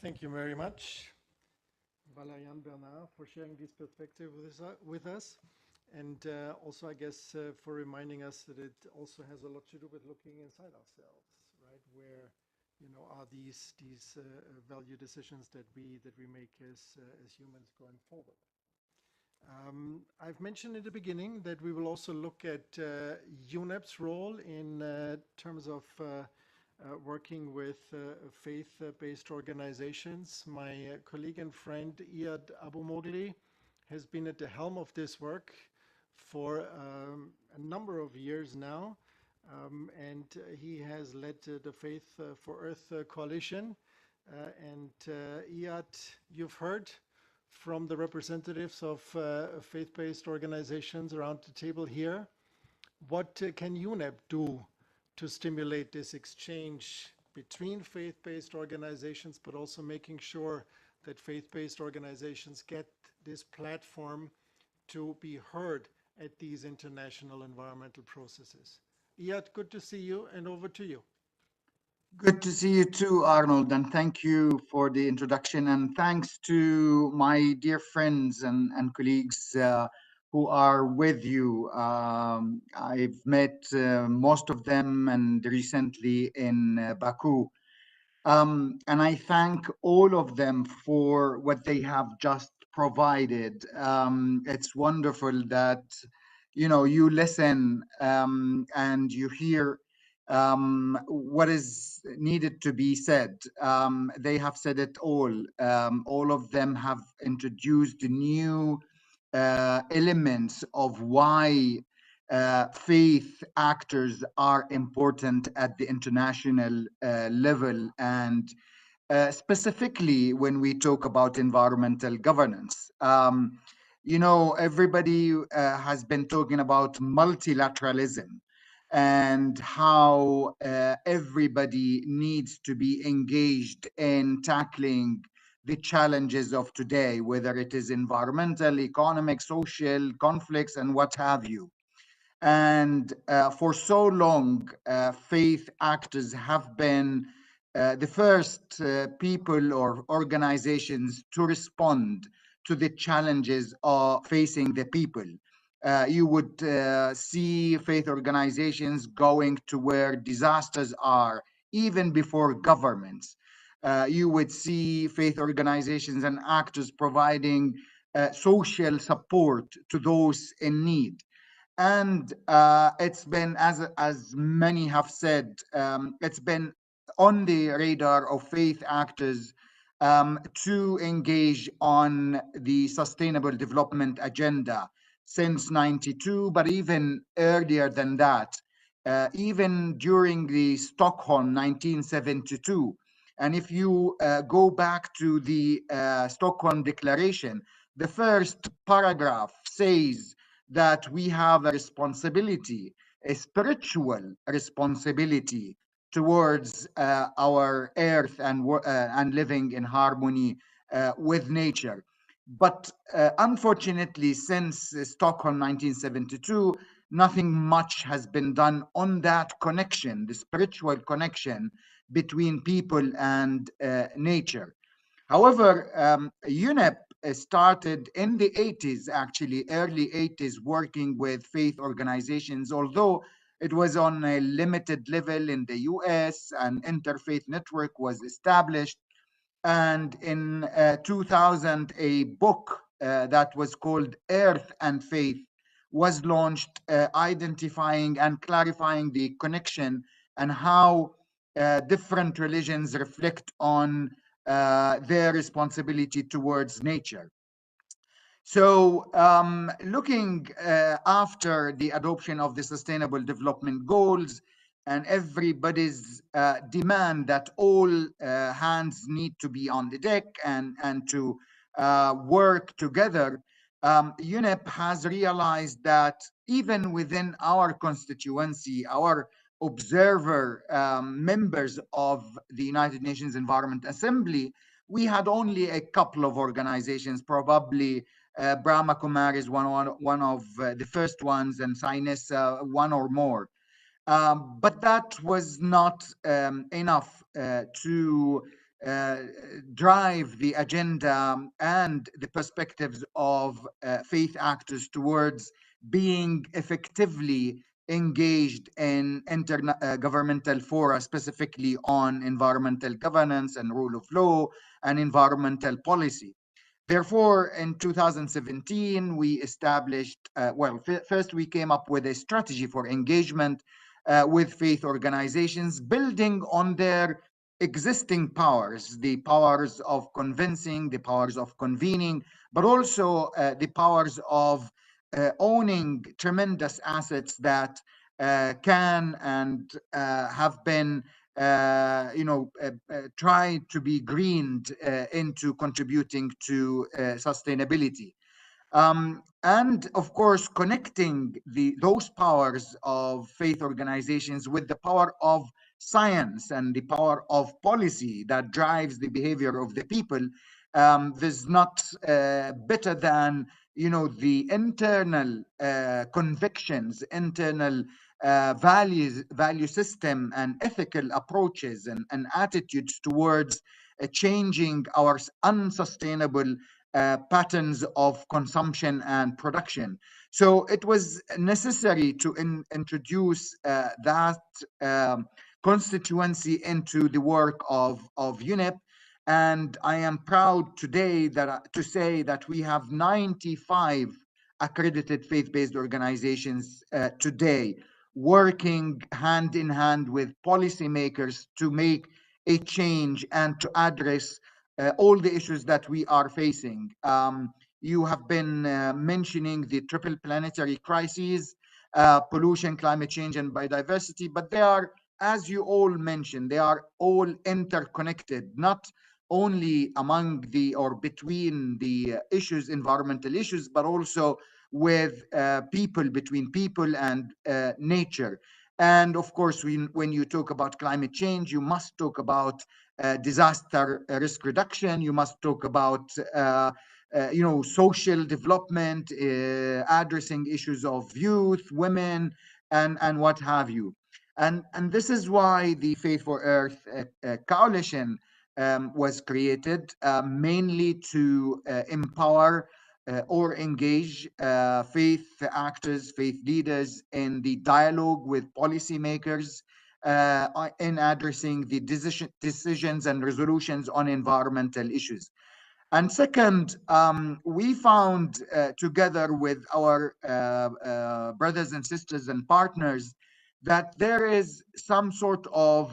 Thank you very much, Valerian Bernard, for sharing this perspective with us. And also, I guess, for reminding us that it also has a lot to do with looking inside ourselves, right? Where, you know, are these value decisions that we make as humans going forward? I've mentioned in the beginning that we will also look at UNEP's role in terms of working with faith-based organizations. My colleague and friend Iyad Abou-Mogli has been at the helm of this work for a number of years now, and he has led the Faith for Earth Coalition. And Iyad, you've heard from the representatives of faith-based organizations around the table here. What can UNEP do to stimulate this exchange between faith-based organizations, but also making sure that faith-based organizations get this platform to be heard at these international environmental processes? Iyad, good to see you, and over to you. Good to see you too, Arnold, and thank you for the introduction, and thanks to my dear friends and colleagues who are with you. I've met most of them, and recently in Baku. And I thank all of them for what they have just provided. It's wonderful that, you know, you listen and you hear what is needed to be said. They have said it all. All of them have introduced new elements of why faith actors are important at the international level, and specifically when we talk about environmental governance. You know, everybody has been talking about multilateralism and how everybody needs to be engaged in tackling the challenges of today, whether it is environmental, economic, social conflicts, and what have you. And for so long, faith actors have been the first people or organizations to respond to the challenges facing the people. You would see faith organizations going to where disasters are, even before governments. You would see faith organizations and actors providing social support to those in need. And it's been, as many have said, it's been on the radar of faith actors to engage on the Sustainable Development Agenda since '92, but even earlier than that, even during the Stockholm 1972. And if you go back to the Stockholm Declaration, the first paragraph says that we have a responsibility, a spiritual responsibility towards our earth and living in harmony with nature. But unfortunately, since Stockholm 1972, nothing much has been done on that connection, the spiritual connection between people and nature. However, UNEP started in the 80s, actually early 80s, working with faith organizations, although it was on a limited level in the US. An interfaith network was established. And in 2000, a book that was called Earth and Faith was launched, identifying and clarifying the connection and how different religions reflect on their responsibility towards nature. So looking after the adoption of the Sustainable Development Goals and everybody's demand that all hands need to be on the deck and to work together, UNEP has realized that even within our constituency, our observer members of the United Nations Environment Assembly, we had only a couple of organizations, probably Brahma Kumar is one of the first ones, and Sinus one or more. But that was not enough to drive the agenda and the perspectives of faith actors towards being effectively engaged in intergovernmental fora, specifically on environmental governance and rule of law and environmental policy. Therefore, in 2017, we established, first we came up with a strategy for engagement with faith organizations, building on their existing powers, the powers of convincing, the powers of convening, but also the powers of owning tremendous assets that can and have been try to be greened into contributing to sustainability. And of course, connecting those powers of faith organizations with the power of science and the power of policy that drives the behavior of the people. There's not better than the internal convictions, internal value system, and ethical approaches and attitudes towards changing our unsustainable patterns of consumption and production. So it was necessary to introduce that constituency into the work of UNEP. And I am proud today to say that we have 95 accredited faith-based organizations today working hand in hand with policymakers to make a change and to address all the issues that we are facing. You have been mentioning the triple planetary crises, pollution, climate change, and biodiversity, but they are, as you all mentioned, they are all interconnected, not only among the or between the issues, environmental issues, but also with people, between people and nature. And of course, when you talk about climate change, you must talk about disaster risk reduction. You must talk about social development, addressing issues of youth, women, and what have you. And this is why the Faith for Earth coalition was created, mainly to empower or engage faith actors, faith leaders in the dialogue with policymakers in addressing the decisions and resolutions on environmental issues. And second, we found together with our brothers and sisters and partners that there is some sort of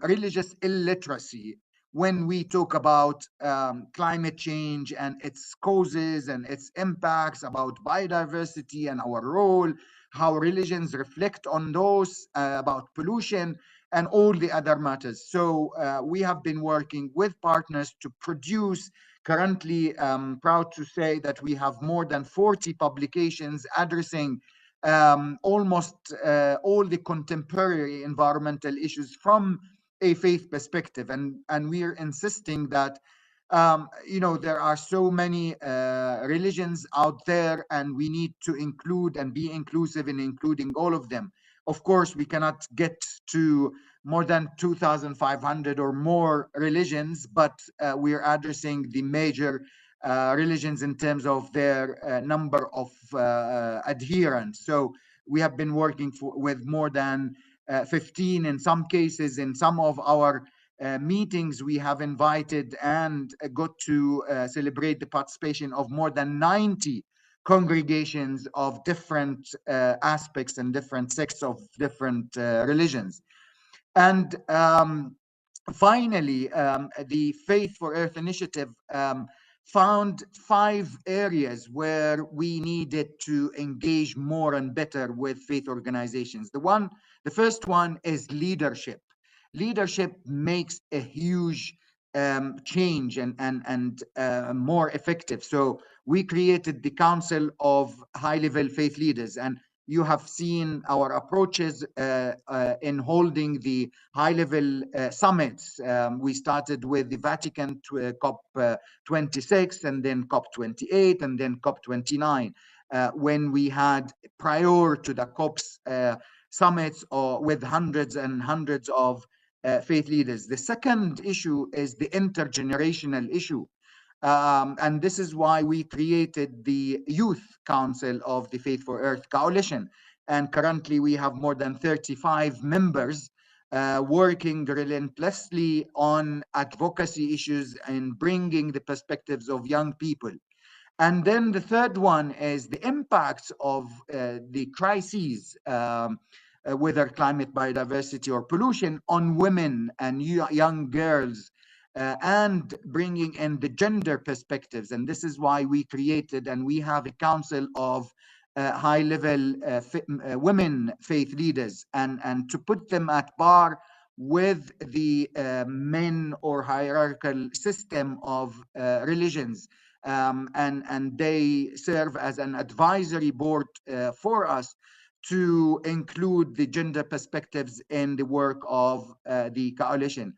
religious illiteracy when we talk about climate change and its causes and its impacts, about biodiversity and our role, how religions reflect on those, about pollution and all the other matters. So we have been working with partners to produce. Currently, I'm proud to say that we have more than 40 publications addressing almost all the contemporary environmental issues from a faith perspective. And we are insisting that There are so many religions out there, and we need to include and be inclusive in including all of them. Of course, we cannot get to more than 2,500 or more religions, but we are addressing the major religions in terms of their number of adherents. So we have been working with more than 15 in some cases. In some of our meetings, we have invited and got to celebrate the participation of more than 90 congregations of different aspects and different sects of different religions. And finally, the Faith for Earth initiative found 5 areas where we needed to engage more and better with faith organizations. The first one is leadership. Leadership makes a huge change and more effective. So we created the Council of High-Level Faith Leaders, and you have seen our approaches in holding the high-level summits. We started with the Vatican COP26, and then COP28, and then COP29, when we had, prior to the COPs, summits or with hundreds and hundreds of faith leaders. The second issue is the intergenerational issue. And this is why we created the Youth Council of the Faith for Earth Coalition. And currently we have more than 35 members working relentlessly on advocacy issues and bringing the perspectives of young people. And then the third one is the impacts of the crises, whether climate, biodiversity, or pollution, on women and young girls, and bringing in the gender perspectives. And this is why we created, and we have a council of high-level women faith leaders, and to put them at par with the men or hierarchical system of religions. And they serve as an advisory board for us to include the gender perspectives in the work of the coalition.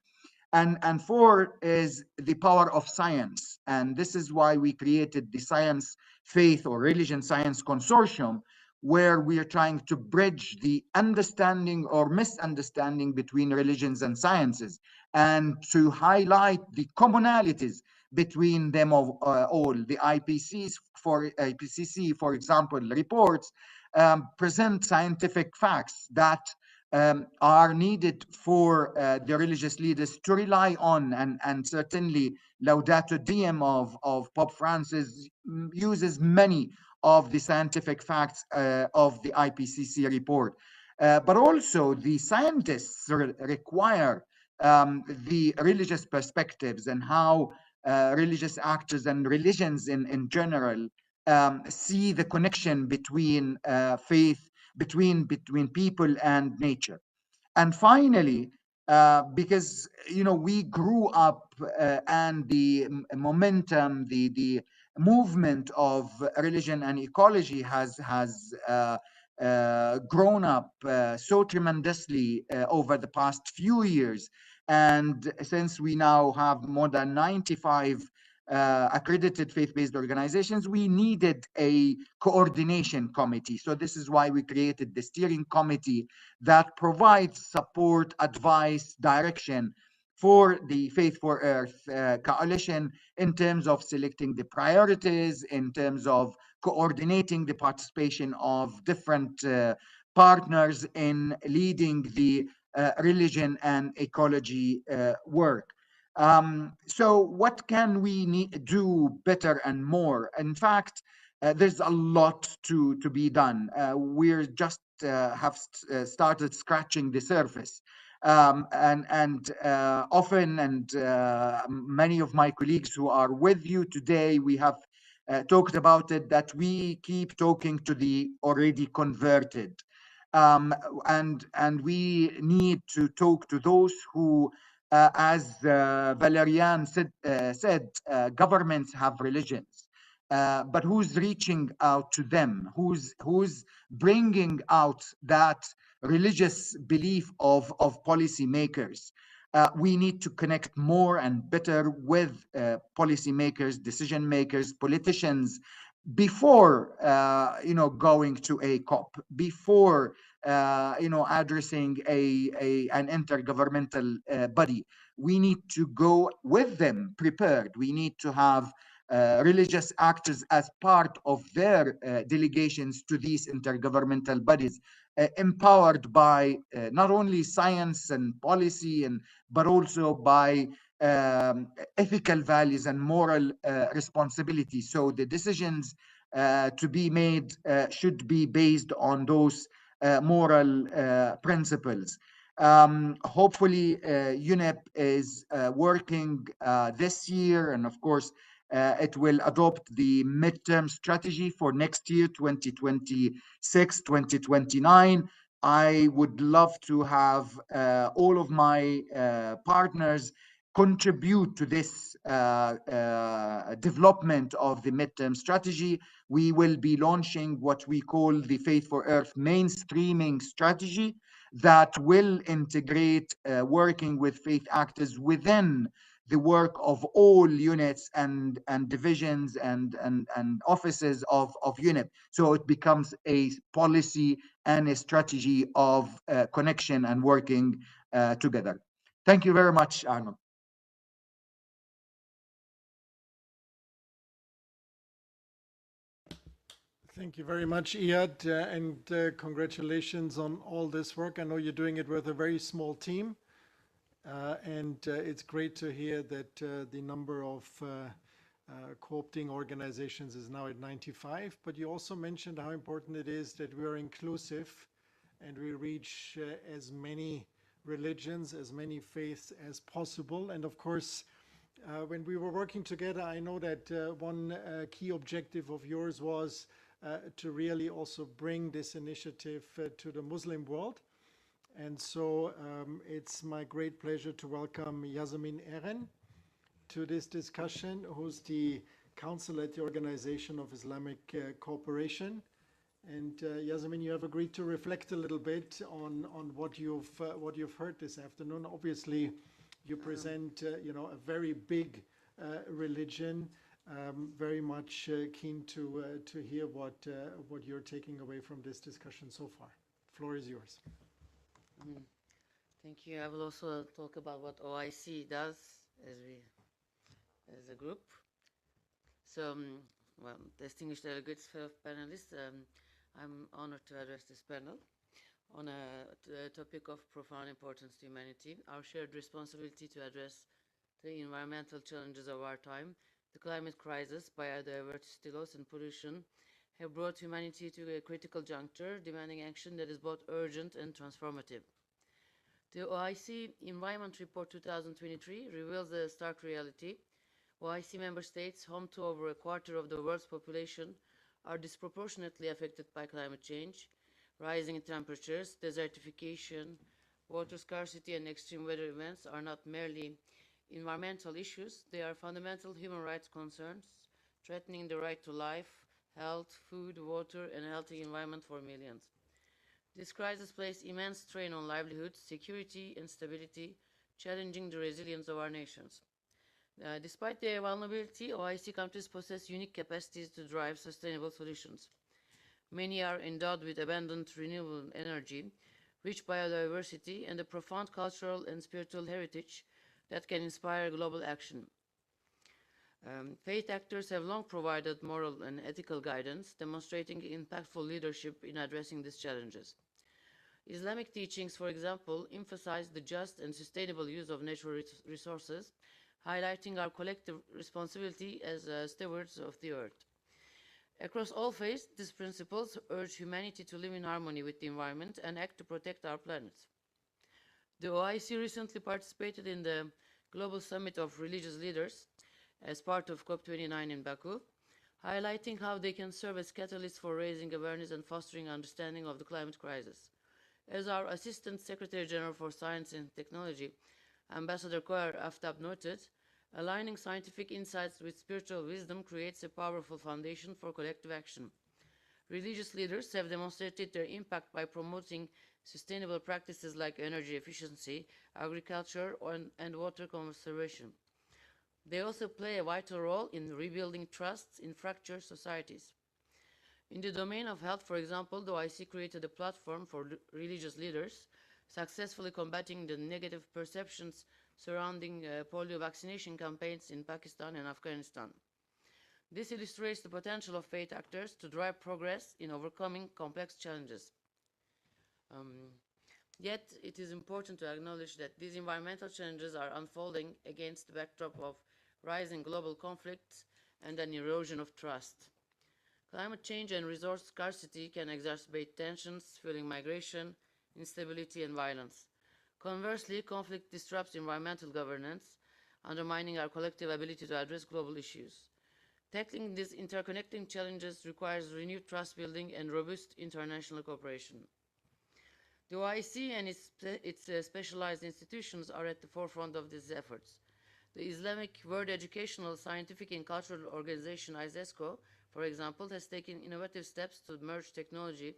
And 4 is the power of science. And this is why we created the Science, Faith, or Religion Science Consortium, where we are trying to bridge the understanding or misunderstanding between religions and sciences, and to highlight the commonalities between them all. The IPCC, for example, reports present scientific facts that are needed for the religious leaders to rely on, and certainly Laudato Deum of Pope Francis uses many of the scientific facts of the IPCC report. But also the scientists require the religious perspectives, and how religious actors and religions in general see the connection between faith, between people and nature. And finally, because we grew up and the momentum, the movement of religion and ecology has grown up so tremendously over the past few years. And since we now have more than 95 accredited faith-based organizations, we needed a coordination committee. So this is why we created the steering committee that provides support, advice, direction for the Faith for Earth coalition, in terms of selecting the priorities, in terms of coordinating the participation of different partners in leading the religion and ecology work. So what can we do better and more? In fact, there's a lot to be done. We're just have started scratching the surface. And often, and many of my colleagues who are with you today, we have talked about it, that we keep talking to the already converted. And we need to talk to those who, as Valerian said, governments have religions, but who's reaching out to them? Who's bringing out that religious belief of policymakers? We need to connect more and better with policymakers, decision makers, politicians, before going to a COP, before addressing an intergovernmental body. We need to go with them prepared. We need to have religious actors as part of their delegations to these intergovernmental bodies, empowered by not only science and policy, but also by ethical values and moral responsibility. So the decisions to be made should be based on those moral principles. Hopefully, UNEP is working this year, and of course, it will adopt the midterm strategy for next year, 2026, 2029. I would love to have all of my partners contribute to this development of the midterm strategy. We will be launching what we call the Faith for Earth mainstreaming strategy that will integrate working with faith actors within the work of all units and divisions and offices of UNEP. So it becomes a policy and a strategy of connection and working together. Thank you very much, Arnold. Thank you very much, Iyad, and congratulations on all this work. I know you're doing it with a very small team, and it's great to hear that the number of co-opting organizations is now at 95. But you also mentioned how important it is that we are inclusive and we reach as many religions, as many faiths as possible. And of course, when we were working together, I know that one key objective of yours was to really also bring this initiative to the Muslim world. And so it's my great pleasure to welcome Yasemin Eren to this discussion, who's the counsel at the Organization of Islamic Cooperation. And Yasemin, you have agreed to reflect a little bit on what you've heard this afternoon. Obviously, you present a very big religion. Very much keen to hear what you're taking away from this discussion so far. Floor is yours. Thank you. I will also talk about what OIC does as a group. So, well, distinguished delegates, fellow panelists, I'm honored to address this panel on a topic of profound importance to humanity, our shared responsibility to address the environmental challenges of our time. The climate crisis, biodiversity loss, and pollution have brought humanity to a critical juncture, demanding action that is both urgent and transformative. The OIC Environment Report 2023 reveals a stark reality. OIC member states, home to over a quarter of the world's population, are disproportionately affected by climate change. Rising temperatures, desertification, water scarcity, and extreme weather events are not merely environmental issues, they are fundamental human rights concerns, threatening the right to life, health, food, water, and a healthy environment for millions. This crisis places immense strain on livelihoods, security, and stability, challenging the resilience of our nations. Despite their vulnerability, OIC countries possess unique capacities to drive sustainable solutions. Many are endowed with abundant renewable energy, rich biodiversity, and a profound cultural and spiritual heritage that can inspire global action. Faith actors have long provided moral and ethical guidance, demonstrating impactful leadership in addressing these challenges. Islamic teachings, for example, emphasize the just and sustainable use of natural resources, highlighting our collective responsibility as stewards of the earth. Across all faiths, these principles urge humanity to live in harmony with the environment and act to protect our planet. The OIC recently participated in the Global Summit of Religious Leaders as part of COP29 in Baku, highlighting how they can serve as catalysts for raising awareness and fostering understanding of the climate crisis. As our Assistant Secretary General for Science and Technology, Ambassador Koer Aftab noted, aligning scientific insights with spiritual wisdom creates a powerful foundation for collective action. Religious leaders have demonstrated their impact by promoting sustainable practices like energy efficiency, agriculture, and water conservation. They also play a vital role in rebuilding trusts in fractured societies. In the domain of health, for example, the OIC created a platform for religious leaders, successfully combating the negative perceptions surrounding polio vaccination campaigns in Pakistan and Afghanistan. This illustrates the potential of faith actors to drive progress in overcoming complex challenges. Yet, it is important to acknowledge that these environmental challenges are unfolding against the backdrop of rising global conflicts and an erosion of trust. Climate change and resource scarcity can exacerbate tensions, fueling migration, instability, and violence. Conversely, conflict disrupts environmental governance, undermining our collective ability to address global issues. Tackling these interconnecting challenges requires renewed trust building and robust international cooperation. The OIC and its specialized institutions are at the forefront of these efforts. The Islamic World Educational, Scientific and Cultural Organization, ISESCO, for example, has taken innovative steps to merge technology,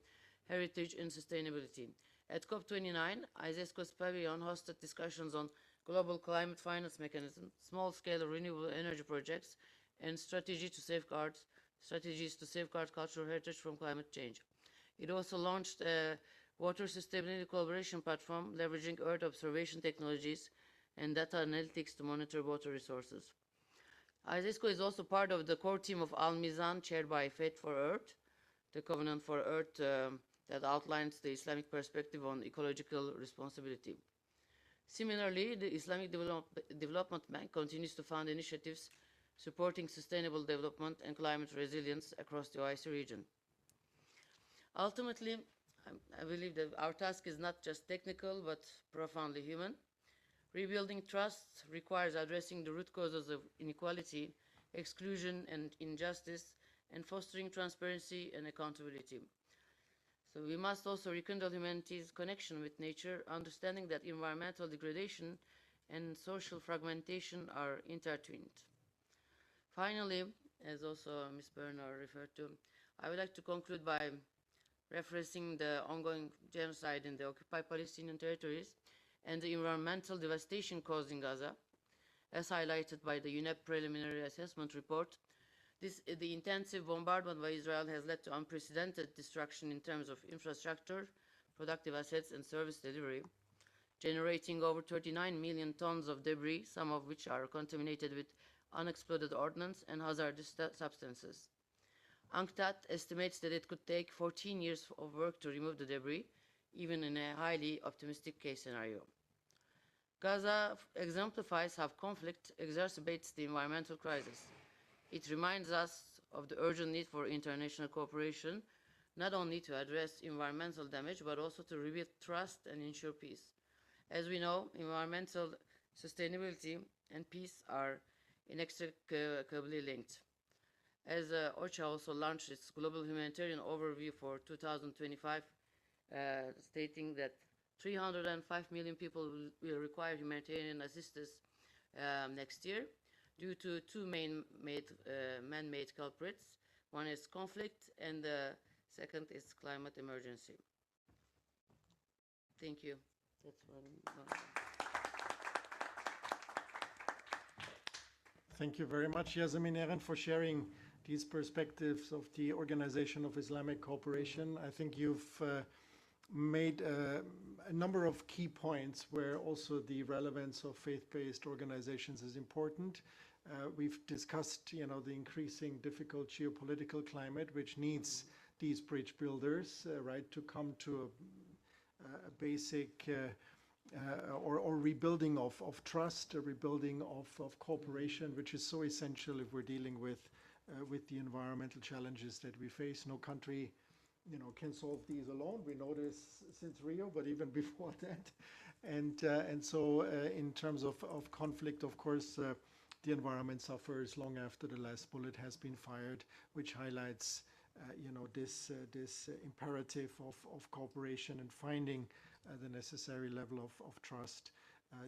heritage, and sustainability. At COP29, ISESCO's pavilion hosted discussions on global climate finance mechanisms, small-scale renewable energy projects, and strategies to safeguard cultural heritage from climate change. It also launched a water sustainability collaboration platform leveraging Earth observation technologies and data analytics to monitor water resources. ISESCO is also part of the core team of Al Mizan, chaired by Faith for Earth, the Covenant for Earth that outlines the Islamic perspective on ecological responsibility. Similarly, the Islamic Development Bank continues to fund initiatives supporting sustainable development and climate resilience across the OIC region. Ultimately, I believe that our task is not just technical, but profoundly human. Rebuilding trust requires addressing the root causes of inequality, exclusion, and injustice, and fostering transparency and accountability. So we must also rekindle humanity's connection with nature, understanding that environmental degradation and social fragmentation are intertwined. Finally, as also Ms. Bernard referred to, I would like to conclude by referencing the ongoing genocide in the occupied Palestinian territories and the environmental devastation caused in Gaza, as highlighted by the UNEP preliminary assessment report. The intensive bombardment by Israel has led to unprecedented destruction in terms of infrastructure, productive assets, and service delivery, generating over 39 million tons of debris, some of which are contaminated with unexploded ordnance and hazardous substances. UNCTAD estimates that it could take 14 years of work to remove the debris, even in a highly optimistic case scenario. Gaza exemplifies how conflict exacerbates the environmental crisis. It reminds us of the urgent need for international cooperation, not only to address environmental damage, but also to rebuild trust and ensure peace. As we know, environmental sustainability and peace are inextricably linked. As OCHA also launched its global humanitarian overview for 2025, stating that 305 million people will require humanitarian assistance next year due to two man-made culprits. One is conflict, and the second is climate emergency. Thank you. That's what I'm going to say. Thank you very much, Yasemin Eren, for sharing these perspectives of the Organization of Islamic Cooperation. I think you've made a number of key points where also the relevance of faith-based organizations is important. We've discussed, the increasing difficult geopolitical climate, which needs these bridge builders, right, to come to a basic or rebuilding of trust, a rebuilding of cooperation, which is so essential if we're dealing with the environmental challenges that we face. No country, can solve these alone. We know this since Rio, but even before that. And so in terms of conflict, of course, the environment suffers long after the last bullet has been fired, which highlights, this imperative of cooperation and finding the necessary level of trust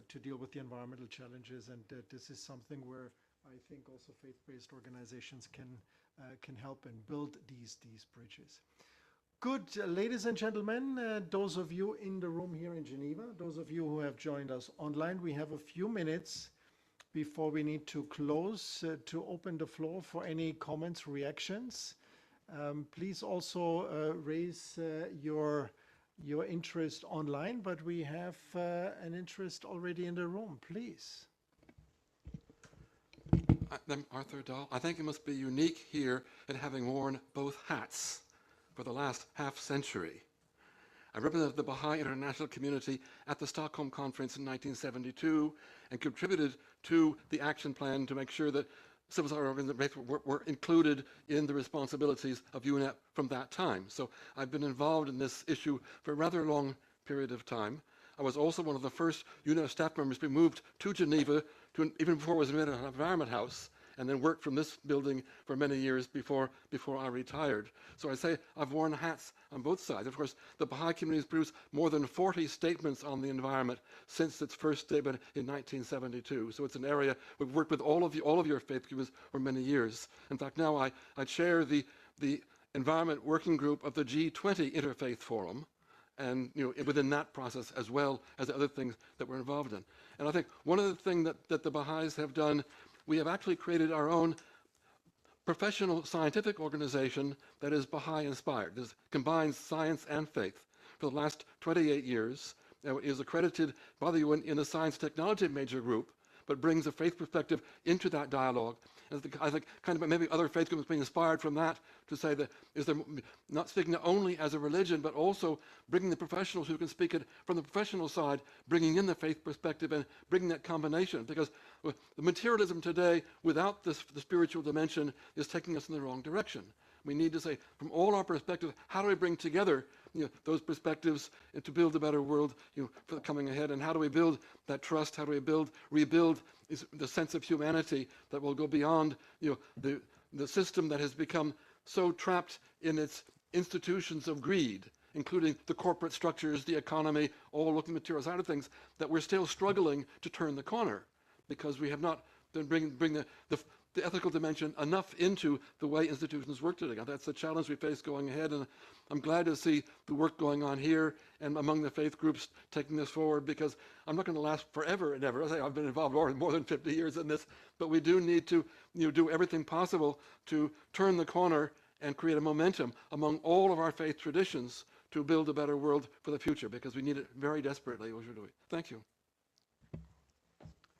to deal with the environmental challenges. And this is something where I think also faith-based organizations can help and build these bridges. Good, ladies and gentlemen, those of you in the room here in Geneva, those of you who have joined us online, we have a few minutes before we need to close to open the floor for any comments, reactions. Please also raise your interest online, but we have an interest already in the room. Please. I'm Arthur Dahl. I think it must be unique here in having worn both hats for the last half century. I represented the Baha'i international community at the Stockholm Conference in 1972 and contributed to the action plan to make sure that civil society organizations were included in the responsibilities of UNEP from that time. So I've been involved in this issue for a rather long period of time. I was also one of the first UNEP staff members to be moved to Geneva, even before I was in an environment house, and then worked from this building for many years before I retired. So I say I've worn hats on both sides. Of course, the Baha'i community has produced more than 40 statements on the environment since its first statement in 1972. So it's an area we've worked with all of your faith communities for many years. In fact, now I chair the environment working group of the G20 Interfaith Forum, and within that process as well as the other things that we're involved in. And I think one of the things that the Baha'is have done, we have actually created our own professional scientific organization that is Baha'i inspired. This combines science and faith. For the last 28 years, it is accredited by the UN in the science technology major group, but brings a faith perspective into that dialogue. And I think kind of maybe other faith groups being inspired from that to say that is there not speaking only as a religion, but also bringing the professionals who can speak it from the professional side, bringing in the faith perspective and bringing that combination. Because the materialism today, without the spiritual dimension, is taking us in the wrong direction. We need to say, from all our perspectives, how do we bring together those perspectives to build a better world for the coming ahead? And how do we build that trust? How do we rebuild the sense of humanity that will go beyond the system that has become so trapped in its institutions of greed, including the corporate structures, the economy, all looking at material side of things, that we're still struggling to turn the corner because we have not been bring the ethical dimension enough into the way institutions work today. That's the challenge we face going ahead, and I'm glad to see the work going on here and among the faith groups taking this forward, because I'm not going to last forever and ever. As I say, I've been involved more than 50 years in this, but we do need to do everything possible to turn the corner and create a momentum among all of our faith traditions to build a better world for the future, because we need it very desperately, what we're doing. Thank you.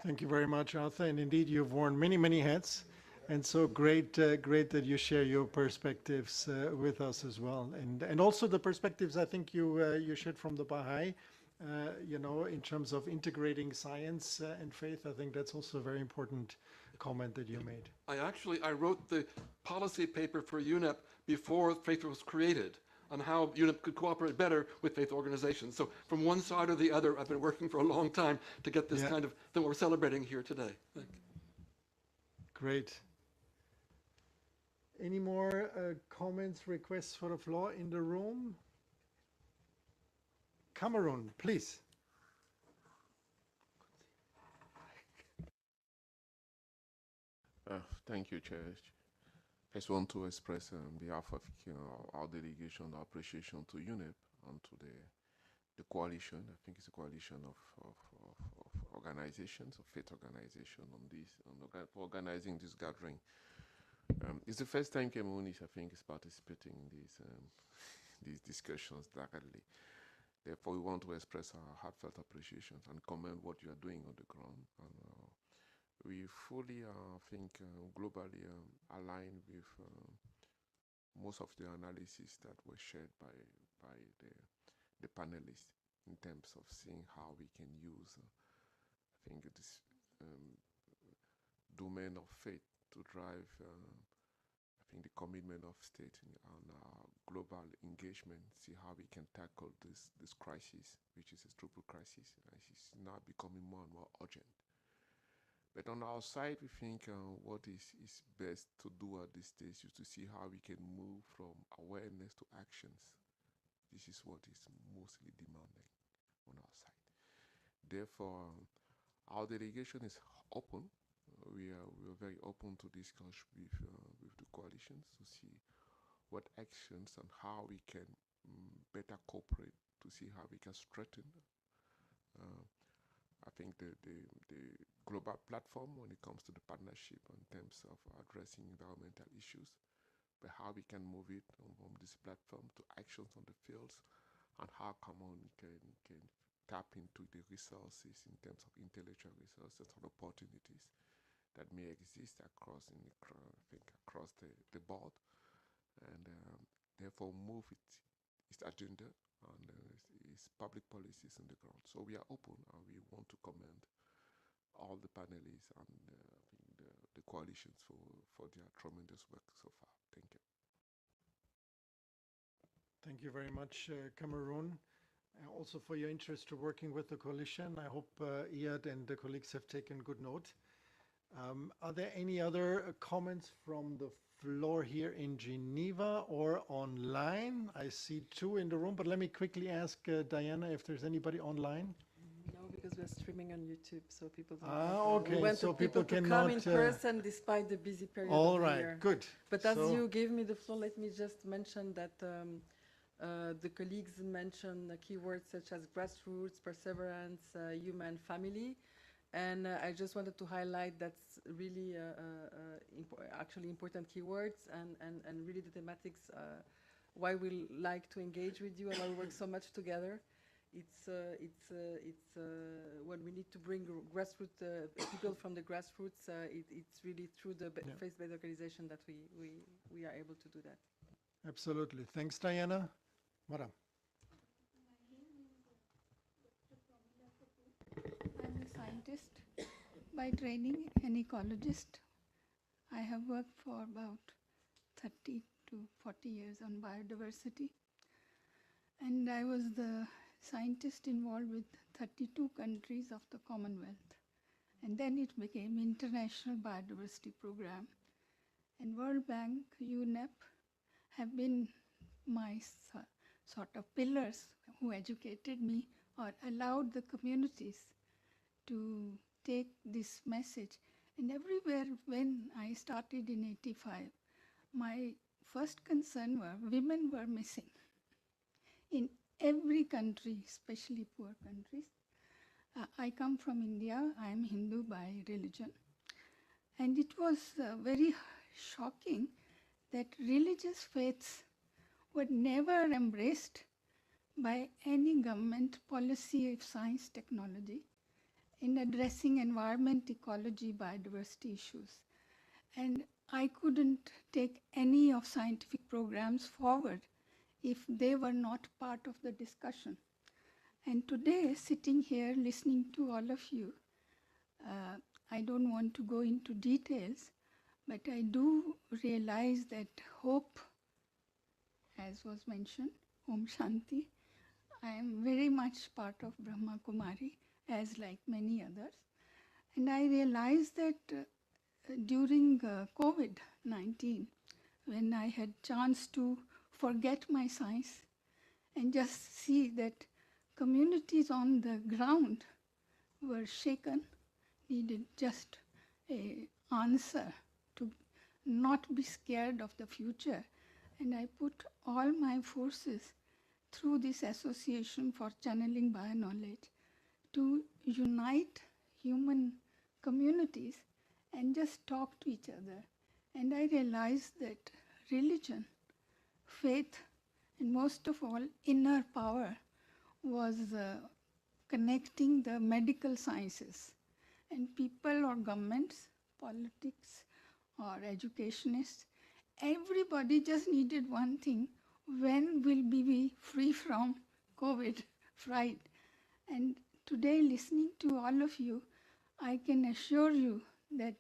Thank you very much, Arthur. And indeed, you've worn many, many hats. And so great that you share your perspectives with us as well. And also the perspectives I think you shared from the Baha'i, in terms of integrating science and faith. I think that's also a very important comment that you made. I wrote the policy paper for UNEP before faith was created, on how UNEP could cooperate better with faith organizations. So from one side or the other, I've been working for a long time to get this kind of thing we're celebrating here today. Thank you. Great. Any more comments, requests for the floor in the room? Cameroon, please. Thank you, Chair. I just want to express on behalf of our delegation our appreciation to UNEP and to the coalition. I think it's a coalition of organizations, of faith organizations, for organizing this gathering. It's the first time Cameroon is participating in these discussions directly. Therefore, we want to express our heartfelt appreciation and commend what you are doing on the ground. And we fully, globally align with most of the analysis that was shared by the panelists in terms of seeing how we can use, this domain of faith to drive, the commitment of state and global engagement, see how we can tackle this crisis, which is a triple crisis, and it's now becoming more and more urgent. But on our side, we think what is best to do at this stage is to see how we can move from awareness to actions. This is what is mostly demanding on our side. Therefore, our delegation is open. We are very open to discuss with the coalitions to see what actions and how we can better cooperate to see how we can strengthen. I think the global platform when it comes to the partnership in terms of addressing environmental issues, but how we can move it from this platform to actions on the fields, and how common can tap into the resources in terms of intellectual resources and opportunities that may exist across the board, and therefore move its agenda and its public policies on the ground. So we are open, and we want to commend all the panelists and the coalitions for their tremendous work so far. Thank you. Thank you very much, Cameroon, also for your interest to working with the coalition. I hope Iyad and the colleagues have taken good note. Are there any other comments from the floor here in Geneva or online? I see two in the room, but let me quickly ask Diana if there's anybody online. No, because we're streaming on YouTube, so people don't okay, we want so people to come in person despite the busy period all of the right, year. good. But as you gave me the floor, let me just mention that the colleagues mentioned keywords such as grassroots, perseverance, human, family. And I just wanted to highlight that's really actually important keywords and really the thematics why we like to engage with you and why we work so much together. It's when we need to bring grassroots people from the grassroots. It's really through the faith-based organization that we are able to do that. Absolutely. Thanks, Diana. Madam. I'm a scientist by training, an ecologist. I have worked for about 30 to 40 years on biodiversity. And I was the scientist involved with 32 countries of the Commonwealth. And then it became International Biodiversity Program. And World Bank, UNEP have been my sort of pillars who educated me or allowed the communities to take this message. And everywhere when I started in 85, my first concern were women were missing. In every country, especially poor countries. I come from India, I am Hindu by religion. And it was very shocking that religious faiths were never embraced by any government policy of science technology in addressing environment, ecology, biodiversity issues. And I couldn't take any of scientific programs forward if they were not part of the discussion. And today, sitting here listening to all of you, I don't want to go into details, but I do realize that hope, as was mentioned, Om Shanti, I am very much part of Brahma Kumari, as like many others. And I realized that during COVID-19, when I had chance to forget my science and just see that communities on the ground were shaken, needed just an answer to not be scared of the future. And I put all my forces through this association for channeling bio-knowledge to unite human communities and just talk to each other. And I realized that religion, faith, and most of all, inner power was connecting the medical sciences. And people or governments, politics or educationists, everybody just needed one thing: when will we be free from COVID fright? And today, listening to all of you, I can assure you that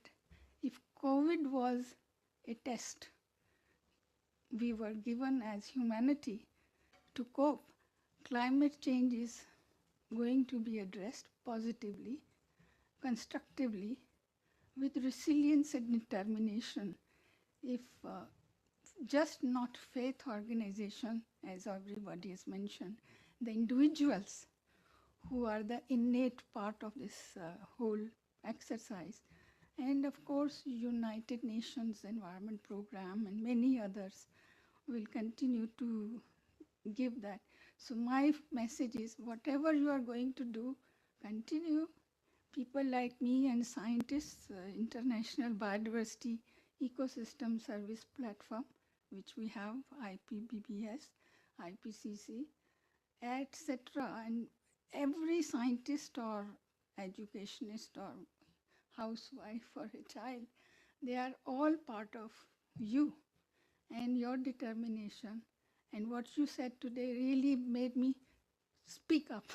if COVID was a test we were given as humanity to cope, climate change is going to be addressed positively, constructively, with resilience and determination. If just not faith organization, as everybody has mentioned, the individuals who are the innate part of this whole exercise, and of course United Nations Environment Program and many others will continue to give that. So my message is, whatever you are going to do, continue. People like me and scientists, International Biodiversity Ecosystem Service Platform, which we have, IPBBS, IPCC, etc. And every scientist or educationist or housewife or a child, they are all part of you and your determination. And what you said today really made me speak up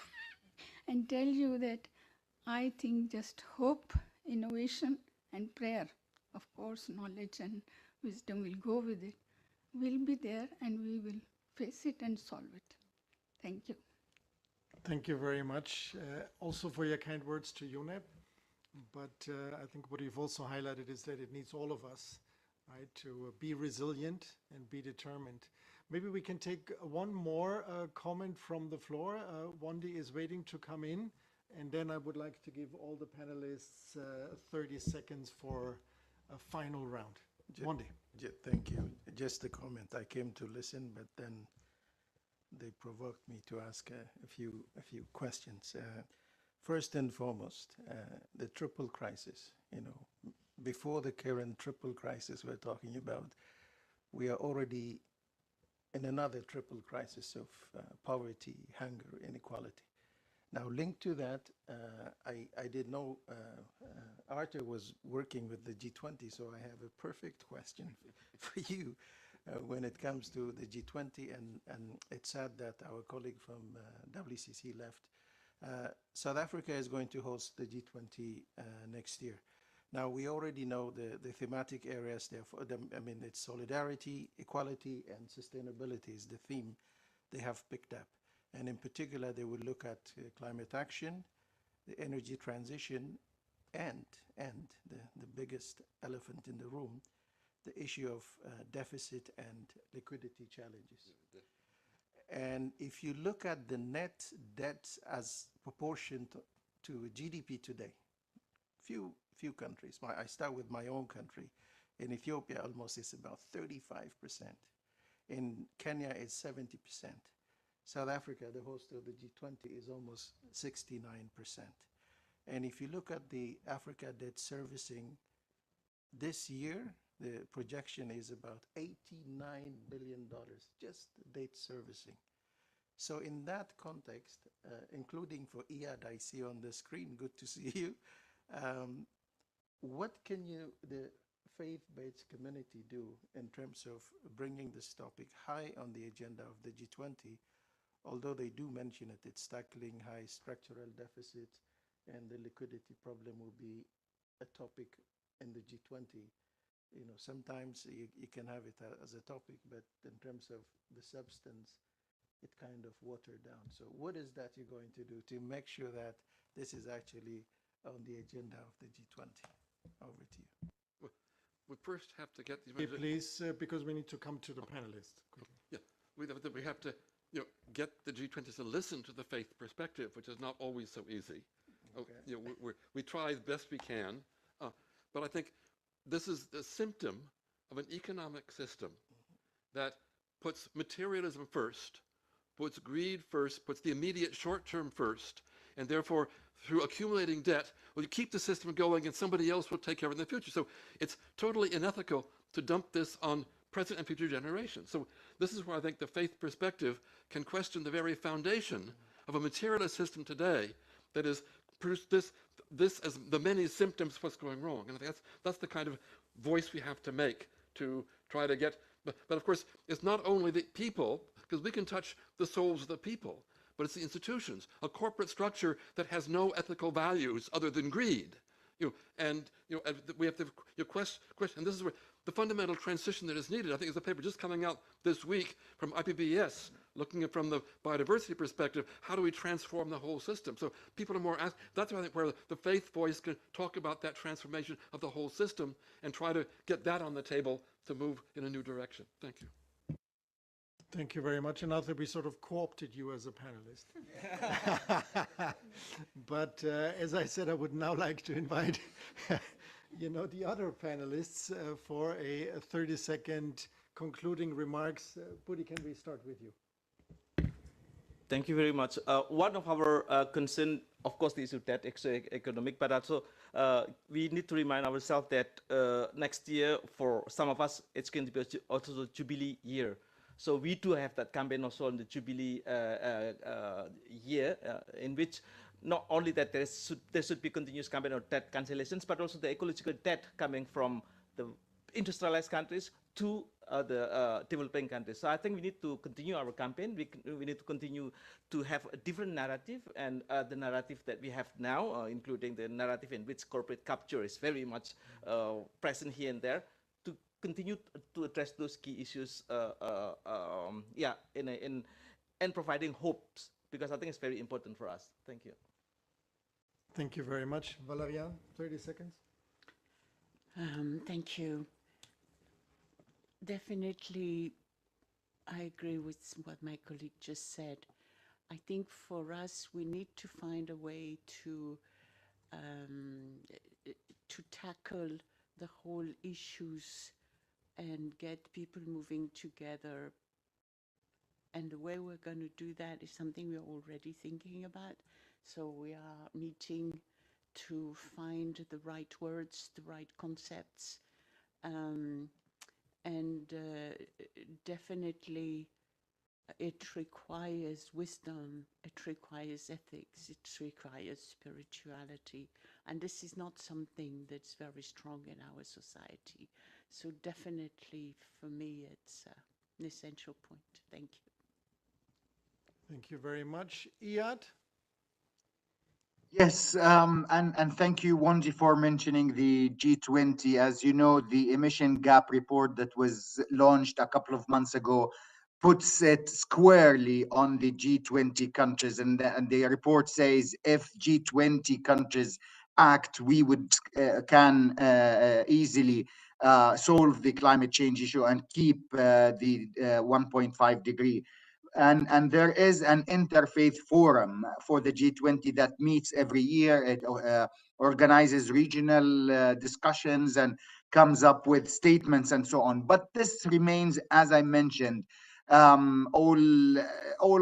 and tell you that I think just hope, innovation, and prayer, of course, knowledge and wisdom will go with it, will be there, and we will face it and solve it. Thank you. Thank you very much. Also for your kind words to UNEP. But I think what you've also highlighted is that it needs all of us, right, to be resilient and be determined. Maybe we can take one more comment from the floor. Wandi is waiting to come in. And then I would like to give all the panelists 30 seconds for a final round. Wandi. Thank you. Just a comment. I came to listen, but then they provoked me to ask a few questions. First and foremost, the triple crisis. You know, before the current triple crisis we're talking about, we are already in another triple crisis of poverty, hunger, inequality. Now, linked to that, I did know Arthur was working with the G20, so I have a perfect question for you when it comes to the G20, and it's sad that our colleague from WCC left. South Africa is going to host the G20 next year. Now, we already know the thematic areas there. I mean, it's solidarity, equality, and sustainability is the theme they have picked up. And in particular, they will look at climate action, the energy transition, and the biggest elephant in the room, the issue of deficit and liquidity challenges. And if you look at the net debt as proportion to GDP today, few countries, I start with my own country. In Ethiopia, almost it's about 35%. In Kenya, it's 70%. South Africa, the host of the G20, is almost 69%. And if you look at the Africa debt servicing, this year, the projection is about $89 billion, just debt servicing. So in that context, including for Iyad, I see on the screen, good to see you, what can the faith-based community do in terms of bringing this topic high on the agenda of the G20? Although they do mention it, it's tackling high structural deficit, and the liquidity problem will be a topic in the G20. You know, sometimes you can have it as a topic, but in terms of the substance, it kind of watered down. So what is that you're going to do to make sure that this is actually on the agenda of the G20? Over to you. We first have to get... Okay, please, because we need to come to the panelists. Yeah, we have to get the G20 to listen to the faith perspective, which is not always so easy. Okay. We try as best we can, but I think this is the symptom of an economic system that puts materialism first, puts greed first, puts the immediate short-term first, and therefore, through accumulating debt, will keep the system going and somebody else will take care of it in the future. So it's totally unethical to dump this on present and future generations. So this is where I think the faith perspective can question the very foundation of a materialist system today that is this as the many symptoms of what's going wrong. And I think that's the kind of voice we have to make to try to get, but of course, it's not only the people, because we can touch the souls of the people, but it's the institutions, a corporate structure that has no ethical values other than greed. And we have to question, and this is where the fundamental transition that is needed. I think there's a paper just coming out this week from IPBS, looking at from the biodiversity perspective, how do we transform the whole system? So people are more asked, that's why I think where the faith voice can talk about that transformation of the whole system and try to get that on the table to move in a new direction. Thank you. Thank you very much. And Arthur, we sort of co-opted you as a panelist. But as I said, I would now like to invite the other panelists for a 30-second concluding remarks. Budi, can we start with you? Thank you very much. One of our concern, of course, the issue of debt, economic, but also we need to remind ourselves that next year, for some of us, it's going to be also the Jubilee year. So we do have that campaign also on the Jubilee year, in which not only that there should be continuous campaign on debt cancellations, but also the ecological debt coming from the industrialized countries to the developing countries. So I think we need to continue our campaign. We need to continue to have a different narrative, and the narrative that we have now, including the narrative in which corporate capture is very much present here and there, to continue to address those key issues, and providing hopes, because I think it's very important for us. Thank you. Thank you very much. Valerian, 30 seconds. Thank you. Definitely, I agree with what my colleague just said. I think for us, we need to find a way to tackle the whole issues and get people moving together. And the way we're going to do that is something we're already thinking about. So we are meeting to find the right words, the right concepts, and definitely it requires wisdom, it requires ethics, it requires spirituality, and this is not something that's very strong in our society. So definitely for me it's an essential point. Thank you. Thank you very much. Iyad? Yes, and thank you, Wanji, for mentioning the G20. As you know, the emission gap report that was launched a couple of months ago puts it squarely on the G20 countries. And the report says if G20 countries act, we can easily solve the climate change issue and keep the 1.5 degree. And there is an interfaith forum for the G20 that meets every year. It organizes regional discussions and comes up with statements and so on. But this remains, as I mentioned, all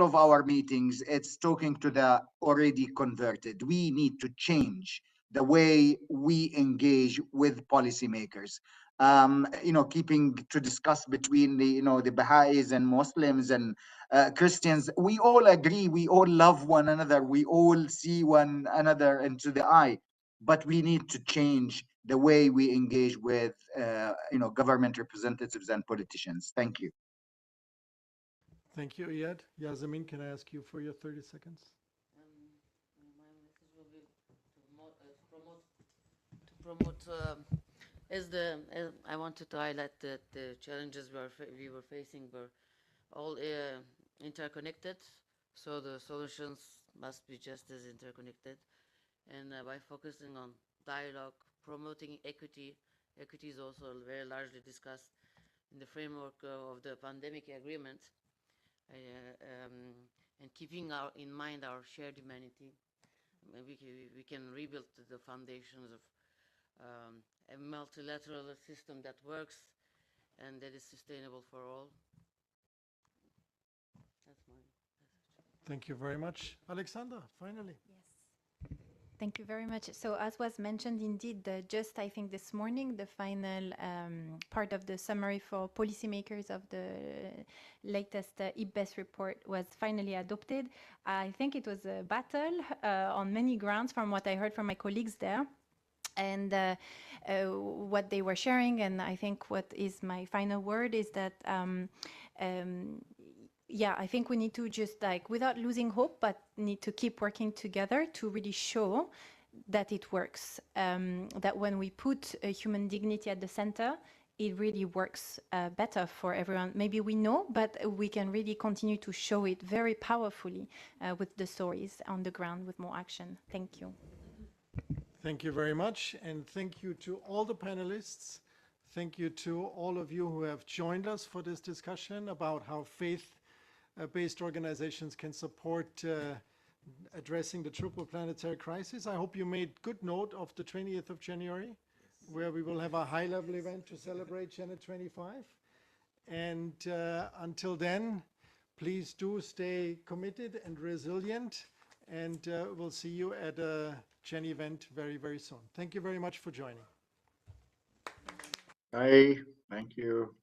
of our meetings, it's talking to the already converted. We need to change the way we engage with policymakers. Keeping to discuss between the Baha'is and Muslims and Christians, we all agree, we all love one another, we all see one another into the eye, but we need to change the way we engage with government representatives and politicians. Thank you. Thank you, Iyad. Yasemin, can I ask you for your 30 seconds? My message will be to promote as I wanted to highlight that the challenges we were facing were all interconnected, so the solutions must be just as interconnected. And by focusing on dialogue, promoting equity is also very largely discussed in the framework of the pandemic agreement, and keeping in mind our shared humanity, we can rebuild the foundations of a multilateral system that works and that is sustainable for all. That's my message. Thank you very much. Alexandra, finally. Yes. Thank you very much. So as was mentioned, indeed, just I think this morning, the final part of the summary for policymakers of the latest IPBES report was finally adopted. I think it was a battle on many grounds from what I heard from my colleagues there. And what they were sharing, and I think what is my final word is that I think we need to just without losing hope, but need to keep working together to really show that it works. That when we put human dignity at the center, it really works better for everyone. Maybe we know, but we can really continue to show it very powerfully with the stories on the ground with more action. Thank you. Thank you very much, and thank you to all the panelists. Thank you to all of you who have joined us for this discussion about how faith-based organizations can support addressing the triple planetary crisis. I hope you made good note of the 20th of January, where we will have a high-level event to celebrate Janet 25. And until then, Please do stay committed and resilient, and we'll see you at a Gen event very, very soon. Thank you very much for joining. Bye. Thank you.